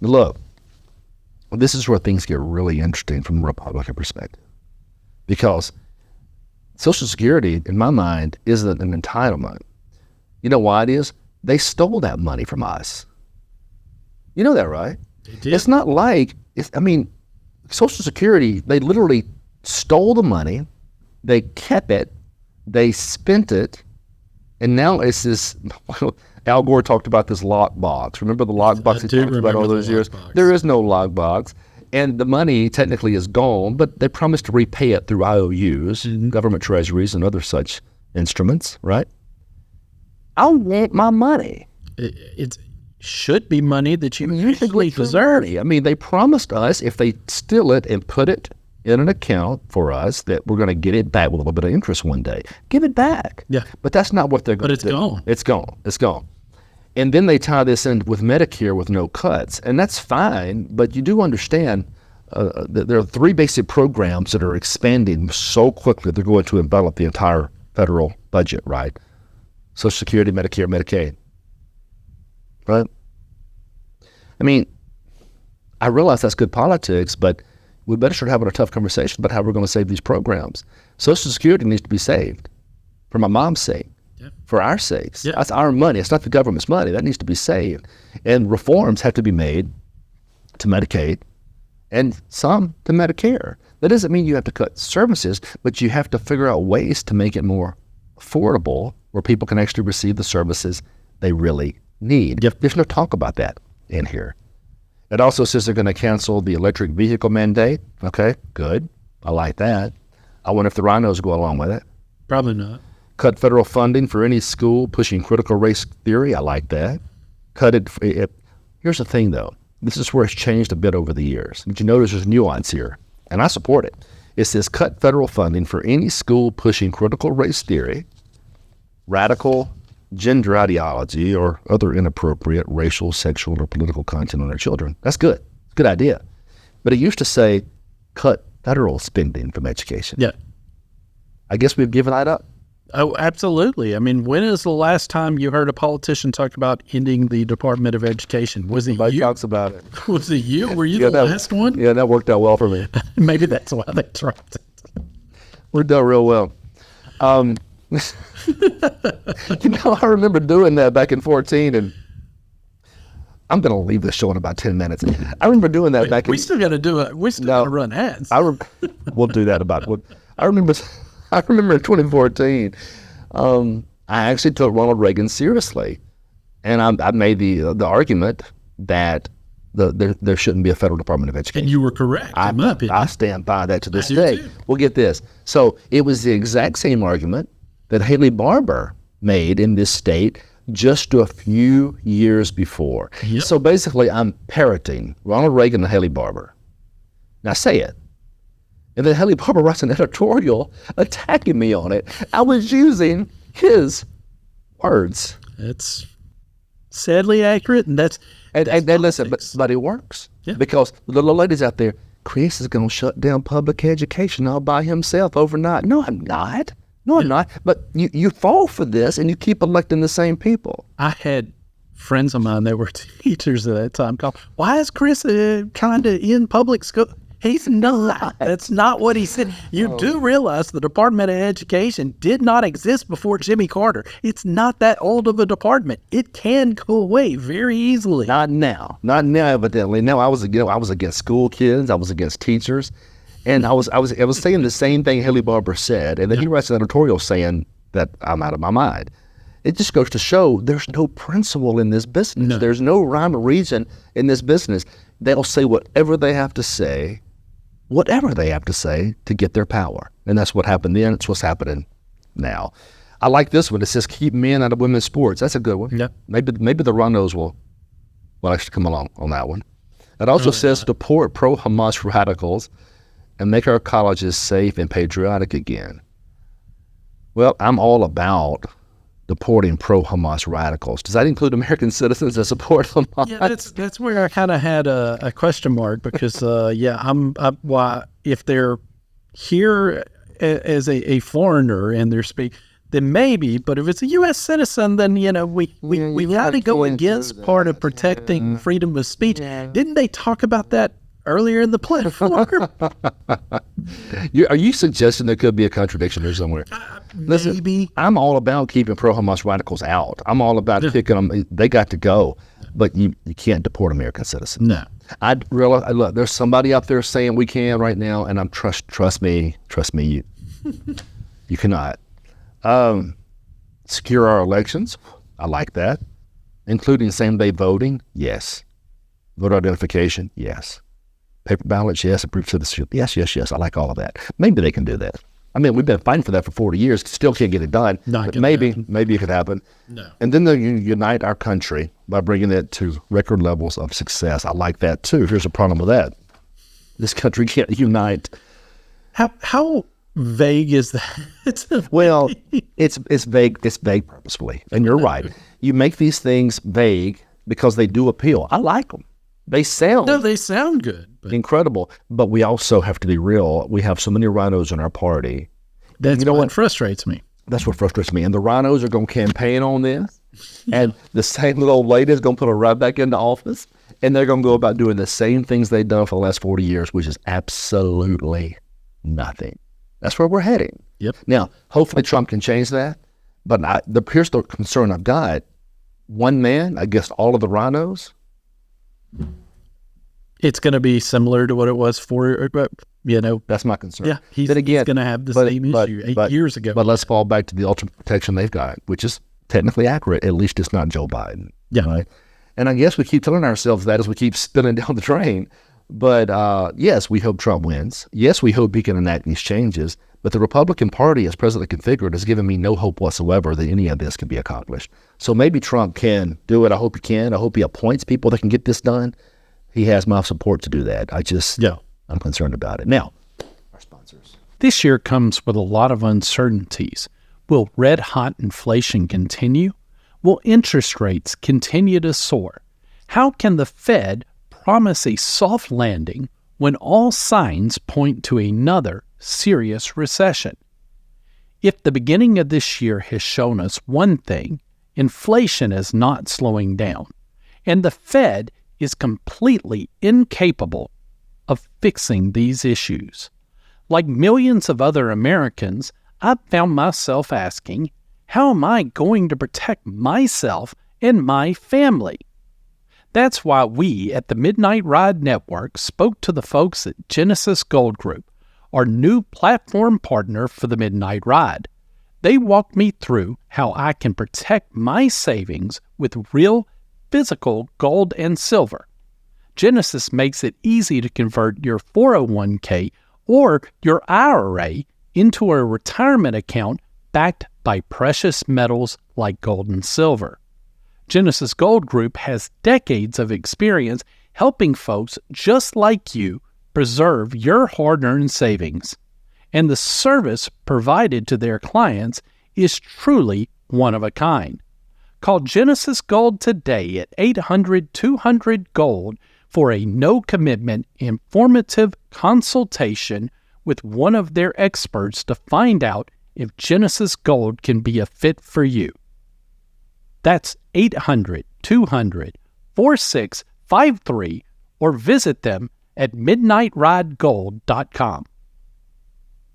Now look, this is where things get really interesting from a Republican perspective, because Social Security, in my mind, isn't an entitlement. You know why it is? They stole that money from us. You know that, right? They did. It's not like, Social Security, they literally stole the money, they kept it, they spent it, and now it's this, Al Gore talked about this lockbox. Remember the lockbox he talked about all those years? There is no lockbox. And the money technically is gone, but they promised to repay it through IOUs, government treasuries, and other such instruments, right? I want my money. It should be money that you usually deserve. I mean, they promised us if they steal it and put it in an account for us that we're going to get it back with a little bit of interest one day. Give it back. Yeah. But that's not what they're going to do. But it's gone. It's gone. And then they tie this in with Medicare with no cuts. And that's fine, but you do understand that there are three basic programs that are expanding so quickly they're going to envelop the entire federal budget, right? Social Security, Medicare, Medicaid. Right? I mean, I realize that's good politics, but we better start having a tough conversation about how we're going to save these programs. Social Security needs to be saved for my mom's sake. Yeah. For our sakes. Yeah. That's our money. It's not the government's money. That needs to be saved. And reforms have to be made to Medicaid and some to Medicare. That doesn't mean you have to cut services, but you have to figure out ways to make it more affordable where people can actually receive the services they really need. Yep. There's no talk about that in here. It also says they're going to cancel the electric vehicle mandate. Okay, good. I like that. I wonder if the rhinos go along with it. Probably not. Cut federal funding for any school pushing critical race theory. I like that. Cut it. Here's the thing, though. This is where it's changed a bit over the years. But you notice there's nuance here, and I support it. It says cut federal funding for any school pushing critical race theory, radical gender ideology, or other inappropriate racial, sexual, or political content on their children. That's good. It's a good idea. But it used to say cut federal spending from education. Yeah. I guess we've given that up. Oh, absolutely. I mean, when is the last time you heard a politician talk about ending the Department of Education? Was it Nobody you? talks about it. Was it you? Were you the last one? Yeah, that worked out well for me. Maybe that's why they tried it. Worked out real well. I remember doing that back in 2014, and I'm going to leave this show in about 10 minutes. I remember doing that back in... We still got to do it. We still got to run ads. We'll do that I remember in 2014, I actually took Ronald Reagan seriously, and I made the argument that there shouldn't be a federal Department of Education. And you were correct, in my opinion. I stand by that to this day. We'll get this. So it was the exact same argument that Haley Barbour made in this state just a few years before. Yep. So basically, I'm parroting Ronald Reagan and Haley Barbour. Now say it. And then Haley Barbour writes an editorial attacking me on it. I was using his words. It's sadly accurate, and that's listen, but it works. Yeah. Because the little ladies out there, Chris is going to shut down public education all by himself overnight. No, I'm not. I'm not. But you fall for this, and you keep electing the same people. I had friends of mine that were teachers at that time called, why is Chris trying to end public school? He's not. That's not what he said. You do realize the Department of Education did not exist before Jimmy Carter. It's not that old of a department. It can go away very easily. Not now, evidently. No, I was against school kids. I was against teachers, and I was saying the same thing Haley Barbour said, and then he writes an editorial saying that I'm out of my mind. It just goes to show there's no principle in this business. No. There's no rhyme or reason in this business. They'll say whatever they have to say to get their power. And that's what happened then. It's what's happening now. I like this one. It says keep men out of women's sports. That's a good one. Yeah. Maybe the Rhinos will actually come along on that one. It also says deport pro-Hamas radicals and make our colleges safe and patriotic again. Well, I'm all about deporting pro-Hamas radicals. Does that include American citizens that support Hamas? Yeah, that's where I kind of had a question mark because, if they're here as a foreigner and they're then maybe, but if it's a U.S. citizen, then, we got to go against part of protecting freedom of speech. Didn't they talk about that earlier in the platform? Are you suggesting there could be a contradiction there somewhere? Listen, maybe. I'm all about keeping pro-Hamas radicals out. I'm all about kicking them. They got to go, but you can't deport American citizens. No. I realize, look, there's somebody up there saying we can right now, and I'm trust me, you cannot. Secure our elections. I like that. Including same-day voting, yes. Voter identification, yes. Paper ballots, yes. Approved citizenship, yes. I like all of that. Maybe they can do that. I mean, we've been fighting for that for 40 years. Still can't get it done. But maybe it could happen. No. And then they'll unite our country by bringing it to record levels of success. I like that too. Here's a problem with that. This country can't unite. How vague is that? Well, it's vague. It's vague purposefully. And you're right. You make these things vague because they do appeal. I like them. They sound good. But incredible. But we also have to be real. We have so many rhinos in our party. That's what frustrates me. That's what frustrates me. And the rhinos are going to campaign on this. And the same little old lady is going to put her right back into office. And they're going to go about doing the same things they've done for the last 40 years, which is absolutely nothing. That's where we're heading. Yep. Now, hopefully Trump can change that. But here's the concern I've got. One man against all of the rhinos. It's going to be similar to what it was That's my concern. Yeah, he's going to have the same issue 8 years ago. But let's fall back to the ultimate protection they've got, which is technically accurate. At least it's not Joe Biden. Yeah. Right? And I guess we keep telling ourselves that as we keep spinning down the train. But yes, we hope Trump wins. Yes, we hope he can enact these changes. But the Republican Party, as presently configured, has given me no hope whatsoever that any of this can be accomplished. So maybe Trump can do it. I hope he can. I hope he appoints people that can get this done. He has my support to do that. I'm concerned about it. Now, our sponsors. This year comes with a lot of uncertainties. Will red-hot inflation continue? Will interest rates continue to soar? How can the Fed promise a soft landing when all signs point to another serious recession? If the beginning of this year has shown us one thing, inflation is not slowing down, and the Fed is completely incapable of fixing these issues. Like millions of other Americans, I've found myself asking, how am I going to protect myself and my family? That's why we at the Midnight Ride Network spoke to the folks at Genesis Gold Group, our new platform partner for the Midnight Ride. They walked me through how I can protect my savings with real physical gold and silver. Genesis makes it easy to convert your 401k or your IRA into a retirement account backed by precious metals like gold and silver. Genesis Gold Group has decades of experience helping folks just like you preserve your hard-earned savings. And the service provided to their clients is truly one of a kind. Call Genesis Gold today at 800-200-GOLD for a no-commitment, informative consultation with one of their experts to find out if Genesis Gold can be a fit for you. That's 800-200-4653 or visit them at midnightridegold.com.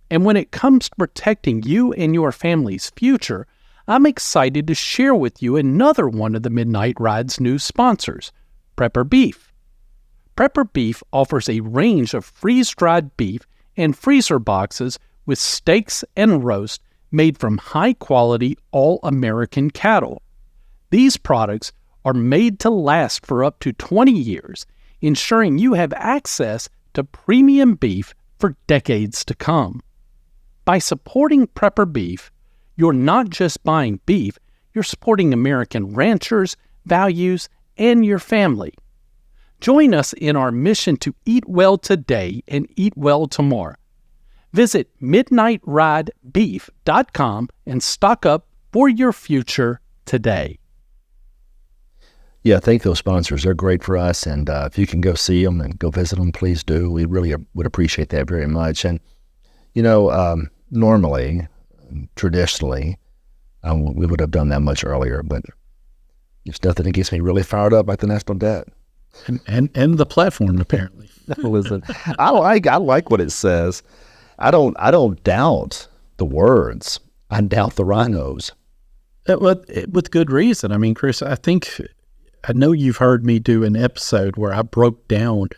And when it comes to protecting you and your family's future, I'm excited to share with you another one of the Midnight Ride's new sponsors, Prepper Beef. Prepper Beef offers a range of freeze-dried beef and freezer boxes with steaks and roast made from high-quality, all-American cattle. These products are made to last for up to 20 years, ensuring you have access to premium beef for decades to come. By supporting Prepper Beef, you're not just buying beef, you're supporting American ranchers, values, and your family. Join us in our mission to eat well today and eat well tomorrow. Visit midnightridebeef.com and stock up for your future today? Yeah, thank those sponsors. They're great for us. And if you can go see them and go visit them, please do. We really would appreciate that very much. And, normally, traditionally, we would have done that much earlier, but there's nothing that gets me really fired up like the national debt. And the platform, apparently. Listen, I like what it says. I don't doubt the words. I doubt the rhinos. With good reason. I mean, Chris, I know you've heard me do an episode where I broke down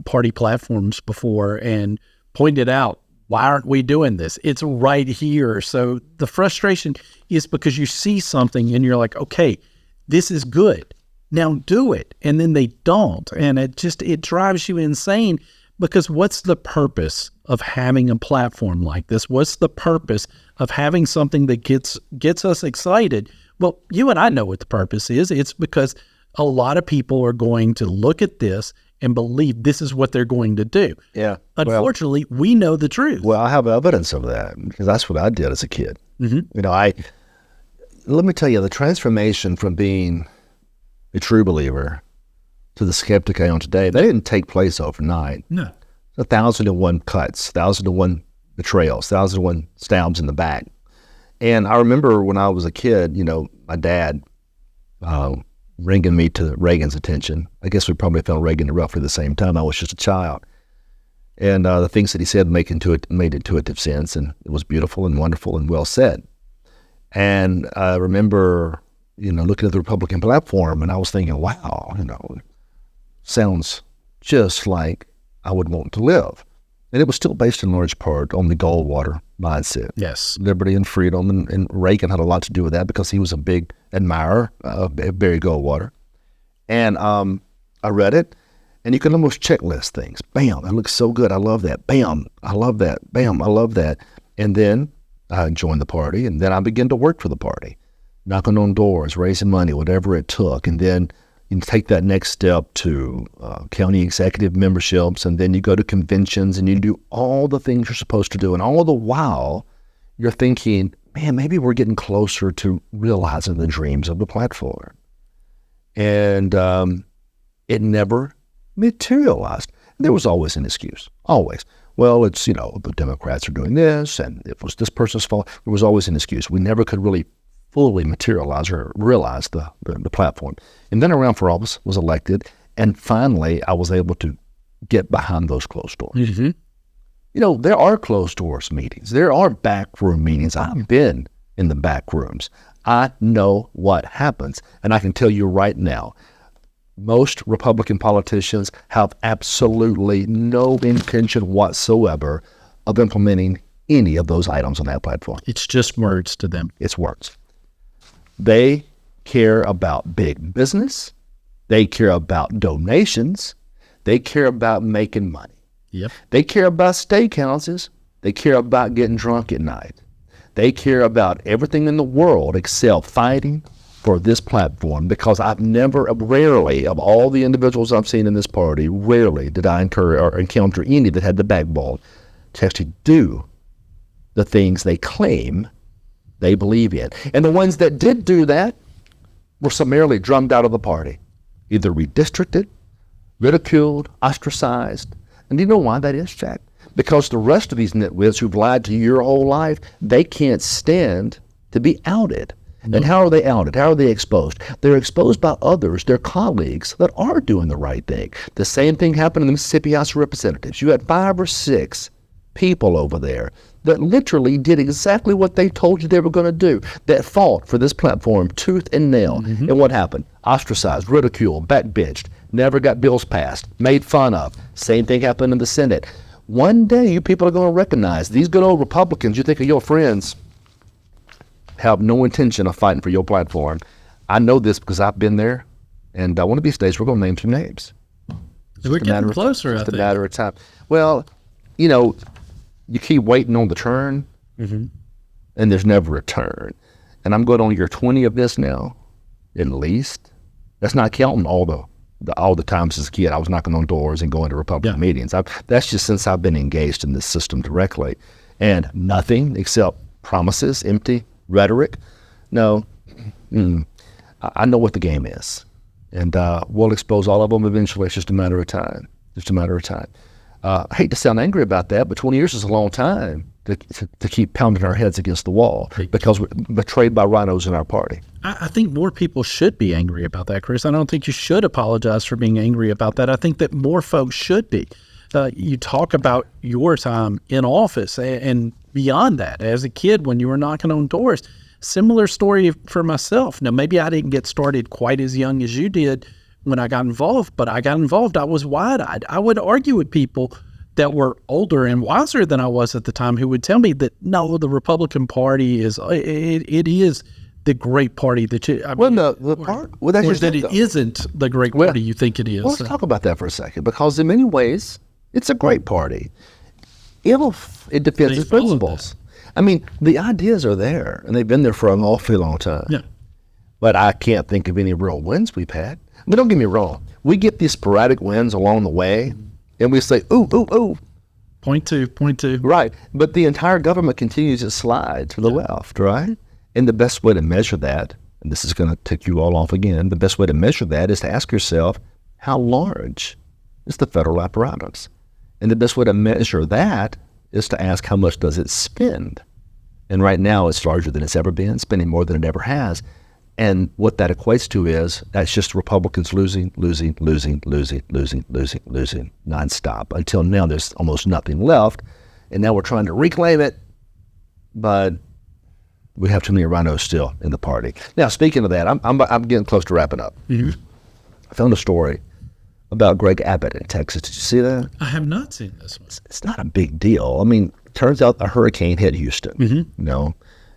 party platforms before and pointed out, why aren't we doing this? It's right here. So the frustration is because you see something and you're like, okay, this is good. Now do it. And then they don't. And it drives you insane, because what's the purpose of having a platform like this? What's the purpose of having something that gets us excited? Well, you and I know what the purpose is. It's because a lot of people are going to look at this and believe this is what they're going to do. Yeah. Unfortunately, we know the truth. Well, I have evidence of that, because that's what I did as a kid. Mm-hmm. Let me tell you, the transformation from being a true believer to the skeptic I am today, they didn't take place overnight. No. 1,001 cuts, 1,001 betrayals, 1,001 stabs in the back. And I remember when I was a kid, my dad bringing me to Reagan's attention. I guess we probably found Reagan at roughly the same time. I was just a child. And the things that he said made intuitive sense, and it was beautiful and wonderful and well said. And I remember, looking at the Republican platform, and I was thinking, wow, sounds just like I would want to live. And it was still based in large part on the Goldwater mindset. Yes. Liberty and freedom. And Reagan had a lot to do with that, because he was a big admirer of Barry Goldwater. And I read it, and you can almost checklist things. Bam, that looks so good. I love that. Bam, I love that. Bam, I love that. And then I joined the party, and then I began to work for the party, knocking on doors, raising money, whatever it took. And then you take that next step to county executive memberships, and then you go to conventions, and you do all the things you're supposed to do. And all the while, you're thinking, man, maybe we're getting closer to realizing the dreams of the platform. And it never materialized. There was always an excuse, always. Well, it's, the Democrats are doing this, and it was this person's fault. There was always an excuse. We never could really fully materialize or realize the platform. And then I ran for office, was elected, and finally I was able to get behind those closed doors. Mm-hmm. There are closed doors meetings. There are backroom meetings. I've been in the back rooms. I know what happens. And I can tell you right now, most Republican politicians have absolutely no intention whatsoever of implementing any of those items on that platform. It's just words to them. It's words. They care about big business. They care about donations. They care about making money. Yep. They care about steakhouses. They care about getting drunk at night. They care about everything in the world except fighting for this platform, because rarely, of all the individuals I've seen in this party, rarely did I encounter any that had the backbone to actually do the things they claim they believe in. And the ones that did do that were summarily drummed out of the party, either redistricted, ridiculed, ostracized. And do you know why that is, Jack? Because the rest of these nitwits who've lied to you your whole life, they can't stand to be outed. No. And how are they outed? How are they exposed? They're exposed by others, their colleagues, that are doing the right thing. The same thing happened in the Mississippi House of Representatives. You had 5 or 6 people over there that literally did exactly what they told you they were going to do, that fought for this platform tooth and nail. Mm-hmm. And what happened? Ostracized, ridiculed, backbenched, never got bills passed, made fun of. Same thing happened in the Senate. One day, you people are going to recognize these good old Republicans you think are your friends have no intention of fighting for your platform. I know this because I've been there, and one of these days we're going to name some names. We're getting closer, I think. It's a matter of time. Well, you keep waiting on the turn, mm-hmm. and there's never a turn. And I'm going on year 20 of this now, at least. That's not counting all the times as a kid I was knocking on doors and going to Republican meetings. That's just since I've been engaged in this system directly. And nothing except promises, empty rhetoric, No. I know what the game is. And we'll expose all of them eventually. It's just a matter of time. I hate to sound angry about that, but 20 years is a long time to keep pounding our heads against the wall because we're betrayed by rhinos in our party. I think more people should be angry about that, Chris. I don't think you should apologize for being angry about that. I think that more folks should be. You talk about your time in office and beyond that, as a kid when you were knocking on doors. Similar story for myself. Now, maybe I didn't get started quite as young as you did when I got involved, but I got involved. I was wide-eyed. I would argue with people that were older and wiser than I was at the time who would tell me that, no, the Republican Party is the great party that you... I mean, it isn't the great party you think it is. Well, let's talk about that for a second, because in many ways, it's a great party if it defends its principles. I mean, the ideas are there, and they've been there for an awfully long time. Yeah. But I can't think of any real wins we've had. But don't get me wrong. We get these sporadic wins along the way, and we say, ooh, ooh, ooh. Point two. Right. But the entire government continues to slide to the left, right? And the best way to measure that, and this is going to tick you all off again, the best way to measure that is to ask yourself, how large is the federal apparatus? And the best way to measure that is to ask, how much does it spend? And right now it's larger than it's ever been, spending more than it ever has. And what that equates to is that's just Republicans losing nonstop. Until now, there's almost nothing left. And now we're trying to reclaim it, but we have too many rhinos still in the party. Now, speaking of that, I'm getting close to wrapping up. Mm-hmm. I found a story about Greg Abbott in Texas. Did you see that? I have not seen this one. It's not a big deal. I mean, turns out a hurricane hit Houston, you know,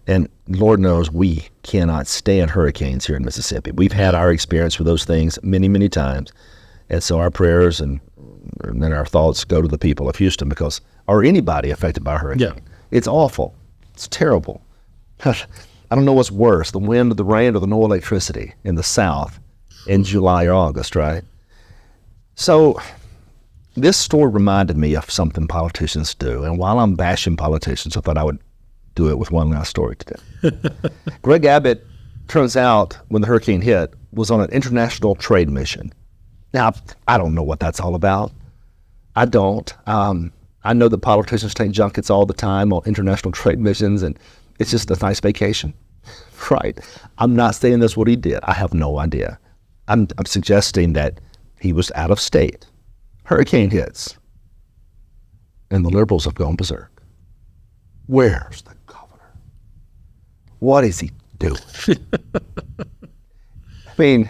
and Lord knows we cannot stand hurricanes here in Mississippi. We've had our experience with those things many, many times. And so our prayers and then our thoughts go to the people of Houston or anybody affected by a hurricane. Yeah. It's awful. It's terrible. I don't know what's worse, the wind or the rain or the no electricity in the South in July or August, right? So this story reminded me of something politicians do. And while I'm bashing politicians, I thought I would do it with one last story today. Greg Abbott, turns out, when the hurricane hit, was on an international trade mission. Now, I don't know what that's all about. I don't. I know that politicians take junkets all the time on international trade missions, and it's just a nice vacation, right? I'm not saying that's what he did. I have no idea. I'm suggesting that he was out of state. Hurricane hits, and the liberals have gone berserk. Where's the governor? What is he doing? I mean,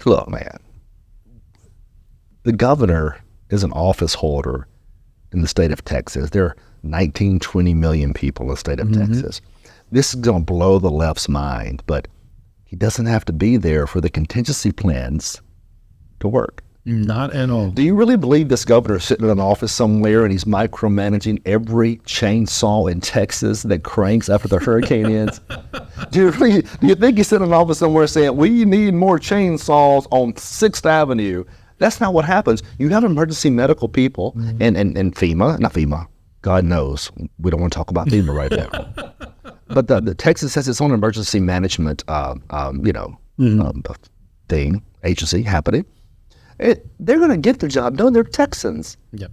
look, man, the governor is an office holder in the state of Texas. There are 19, 20 million people in the state of Texas. This is going to blow the left's mind, but he doesn't have to be there for the contingency plans to work. Not at all. Do you really believe this governor is sitting in an office somewhere and he's micromanaging every chainsaw in Texas that cranks after the hurricane ends? Do you think he's sitting in an office somewhere saying, we need more chainsaws on 6th Avenue? That's not what happens. You have emergency medical people and FEMA, God knows, we don't want to talk about FEMA right now. But the Texas has its own emergency management, agency happening. They're going to get their job done. They're Texans. Yep.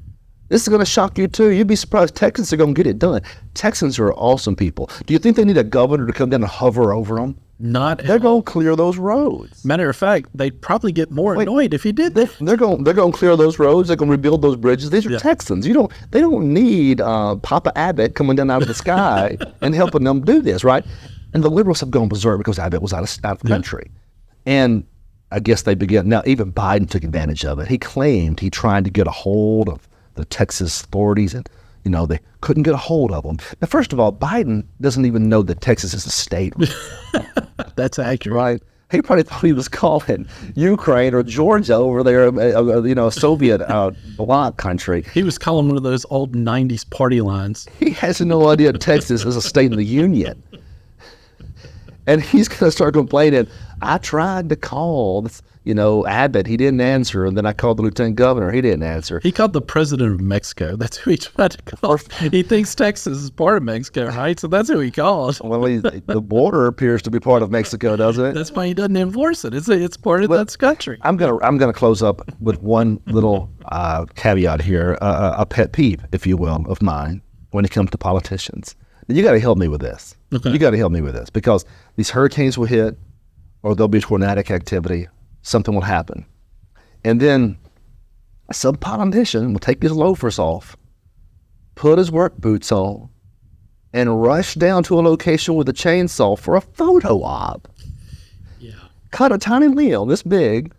This is going to shock you too. You'd be surprised. Texans are going to get it done. Texans are awesome people. Do you think they need a governor to come down and hover over them? Not at all. They're going to clear those roads. Matter of fact, they'd probably get more annoyed if he did that. They're going to clear those roads. They're going to rebuild those bridges. These are Texans. They don't need Papa Abbott coming down out of the sky and helping them do this, right? And the liberals have gone berserk because Abbott was out of the country. And I guess they began. Now, even Biden took advantage of it. He claimed he tried to get a hold of the Texas authorities, and they couldn't get a hold of them. Now, first of all, Biden doesn't even know that Texas is a state. That's accurate, right? He probably thought he was calling Ukraine or Georgia over there, a Soviet bloc country. He was calling one of those old '90s party lines. He has no idea Texas is a state in the union. And he's going to start complaining. I tried to call, Abbott. He didn't answer. And then I called the lieutenant governor. He didn't answer. He called the president of Mexico. That's who he tried to call. He thinks Texas is part of Mexico, right? So that's who he calls. Well, the border appears to be part of Mexico, doesn't it? That's why he doesn't enforce it. It's part of that country. I'm gonna close up with one little caveat here, a pet peeve, if you will, of mine when it comes to politicians. You got to help me with this. Okay. You got to help me with this because these hurricanes will hit, or there'll be tornadic activity. Something will happen, and then some politician will take his loafers off, put his work boots on, and rush down to a location with a chainsaw for a photo op. Yeah. Cut a tiny limb this big,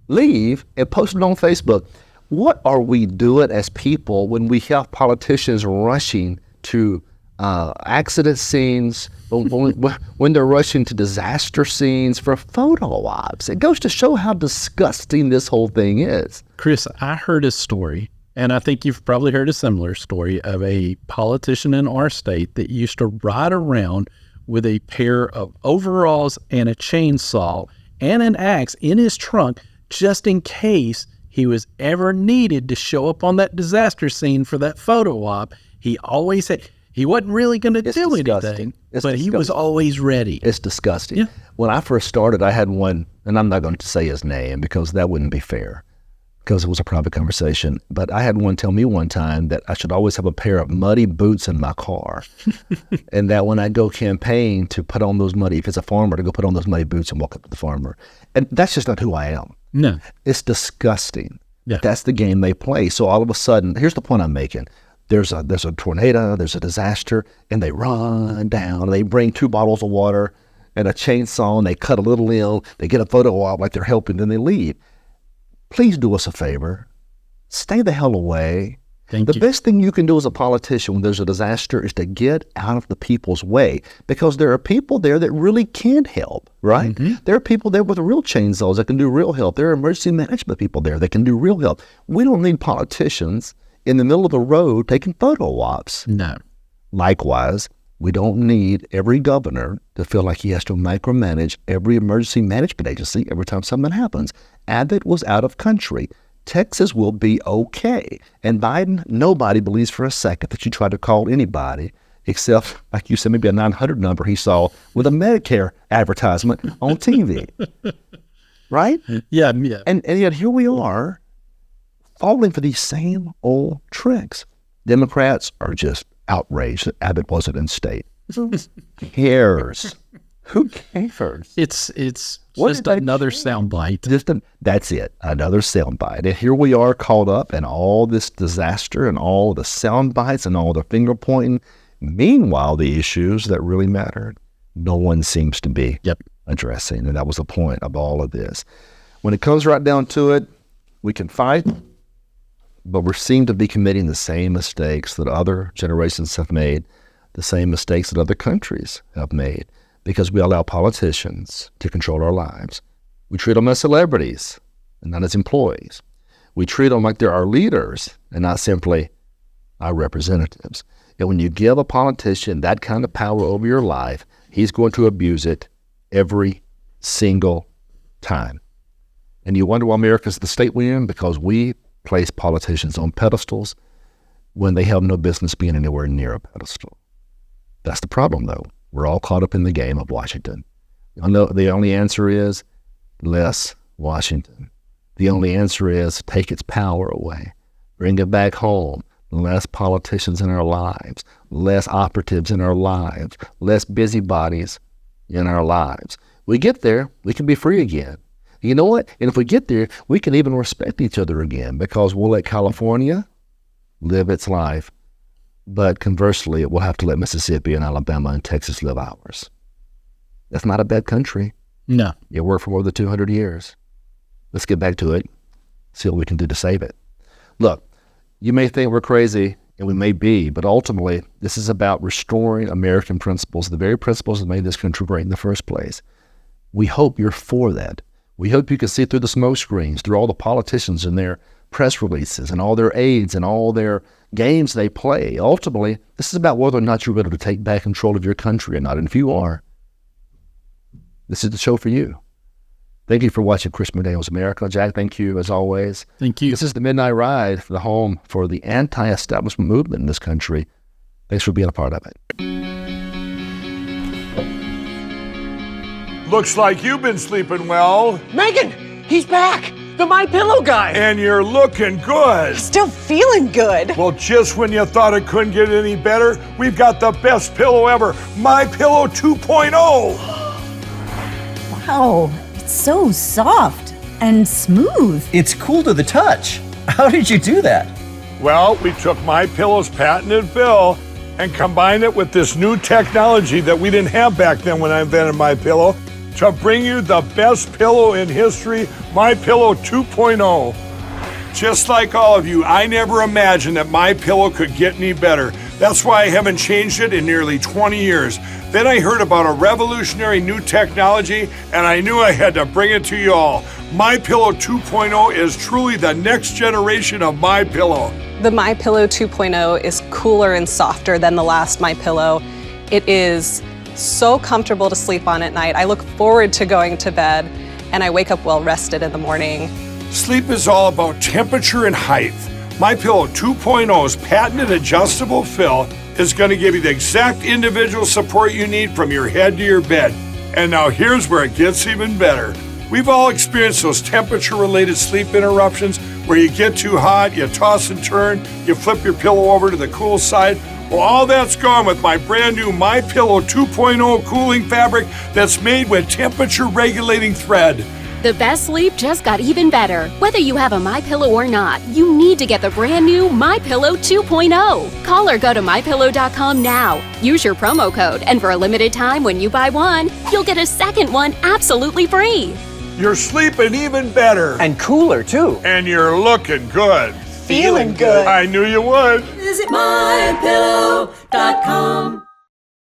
leave, and post it on Facebook. What are we doing as people when we have politicians rushing to accident scenes, when they're rushing to disaster scenes for photo ops? It goes to show how disgusting this whole thing is. Chris, I heard a story, and I think you've probably heard a similar story of a politician in our state that used to ride around with a pair of overalls and a chainsaw and an axe in his trunk just in case he was ever needed to show up on that disaster scene for that photo op. He always said he wasn't really going to do anything, but he was always ready. It's disgusting. Yeah. When I first started, I had one, and I'm not going to say his name because that wouldn't be fair, because it was a private conversation. But I had one tell me one time that I should always have a pair of muddy boots in my car, and that when I go campaign to put on those muddy, if it's a farmer, to go put on those muddy boots and walk up to the farmer. And that's just not who I am. No. It's disgusting. Yeah. That's the game they play. So all of a sudden, here's the point I'm making. There's a tornado, there's a disaster, and they run down. They bring 2 bottles of water and a chainsaw, and they cut a little limb. They get a photo op like they're helping, then they leave. Please do us a favor. Stay the hell away. The best thing you can do as a politician when there's a disaster is to get out of the people's way, because there are people there that really can help, right? Mm-hmm. There are people there with real chainsaws that can do real help. There are emergency management people there that can do real help. We don't need politicians in the middle of the road taking photo ops. No. Likewise, we don't need every governor to feel like he has to micromanage every emergency management agency every time something happens. Abbott was out of country. Texas will be okay. And Biden, nobody believes for a second that you try to call anybody except, like you said, maybe a 900 number he saw with a Medicare advertisement on TV. Right? Yeah. And yet here we are falling for these same old tricks. Democrats are just outraged that Abbott wasn't in state. Who cares? Who cares? It's just another soundbite. That's it, another soundbite. And here we are caught up in all this disaster and all the sound bites and all the finger pointing. Meanwhile, the issues that really mattered, no one seems to be addressing. And that was the point of all of this. When it comes right down to it, we can fight, but we seem to be committing the same mistakes that other generations have made, the same mistakes that other countries have made, because we allow politicians to control our lives. We treat them as celebrities and not as employees. We treat them like they're our leaders and not simply our representatives. And when you give a politician that kind of power over your life, he's going to abuse it every single time. And you wonder why America's the state we're in? Because we place politicians on pedestals when they have no business being anywhere near a pedestal. That's the problem, though. We're all caught up in the game of Washington. The only answer is less Washington. The only answer is take its power away. Bring it back home. Less politicians in our lives. Less operatives in our lives. Less busybodies in our lives. We get there, we can be free again. You know what? And if we get there, we can even respect each other again, because we'll let California live its life. But conversely, we'll have to let Mississippi and Alabama and Texas live ours. That's not a bad country. No. It worked for more than 200 years. Let's get back to it, see what we can do to save it. Look, you may think we're crazy, and we may be, but ultimately, this is about restoring American principles, the very principles that made this country great in the first place. We hope you're for that. We hope you can see through the smoke screens, through all the politicians and their press releases and all their aides and all their games they play. Ultimately, this is about whether or not you're ready to take back control of your country or not. And if you are, this is the show for you. Thank you for watching Chris McDaniel's America. Jack, thank you as always. Thank you. This is the Midnight Ride, the home for the anti-establishment movement in this country. Thanks for being a part of it. Looks like you've been sleeping well. Megan, he's back. The My Pillow guy. And you're looking good. Still feeling good. Well, just when you thought it couldn't get any better, we've got the best pillow ever, My Pillow 2.0. Wow, it's so soft and smooth. It's cool to the touch. How did you do that? Well, we took My Pillow's patented fill and combined it with this new technology that we didn't have back then when I invented My Pillow to bring you the best pillow in history, My Pillow 2.0. Just like all of you, I never imagined that My Pillow could get any better. That's why I haven't changed it in nearly 20 years. Then I heard about a revolutionary new technology, and I knew I had to bring it to you all. My Pillow 2.0 is truly the next generation of My Pillow. The My Pillow 2.0 is cooler and softer than the last My Pillow. It is so comfortable to sleep on at night. I look forward to going to bed, and I wake up well rested in the morning. Sleep is all about temperature and height. My Pillow 2.0's patented adjustable fill is going to give you the exact individual support you need from your head to your bed. And now here's where it gets even better. We've all experienced those temperature-related sleep interruptions where you get too hot, you toss and turn, you flip your pillow over to the cool side. Well, all that's gone with my brand new My Pillow 2.0 cooling fabric that's made with temperature-regulating thread. The best sleep just got even better. Whether you have a MyPillow or not, you need to get the brand new MyPillow 2.0. Call or go to MyPillow.com now. Use your promo code, and for a limited time when you buy one, you'll get a second one absolutely free. You're sleeping even better. And cooler, too. And you're looking good. Feeling good. I knew you would. Visit MyPillow.com.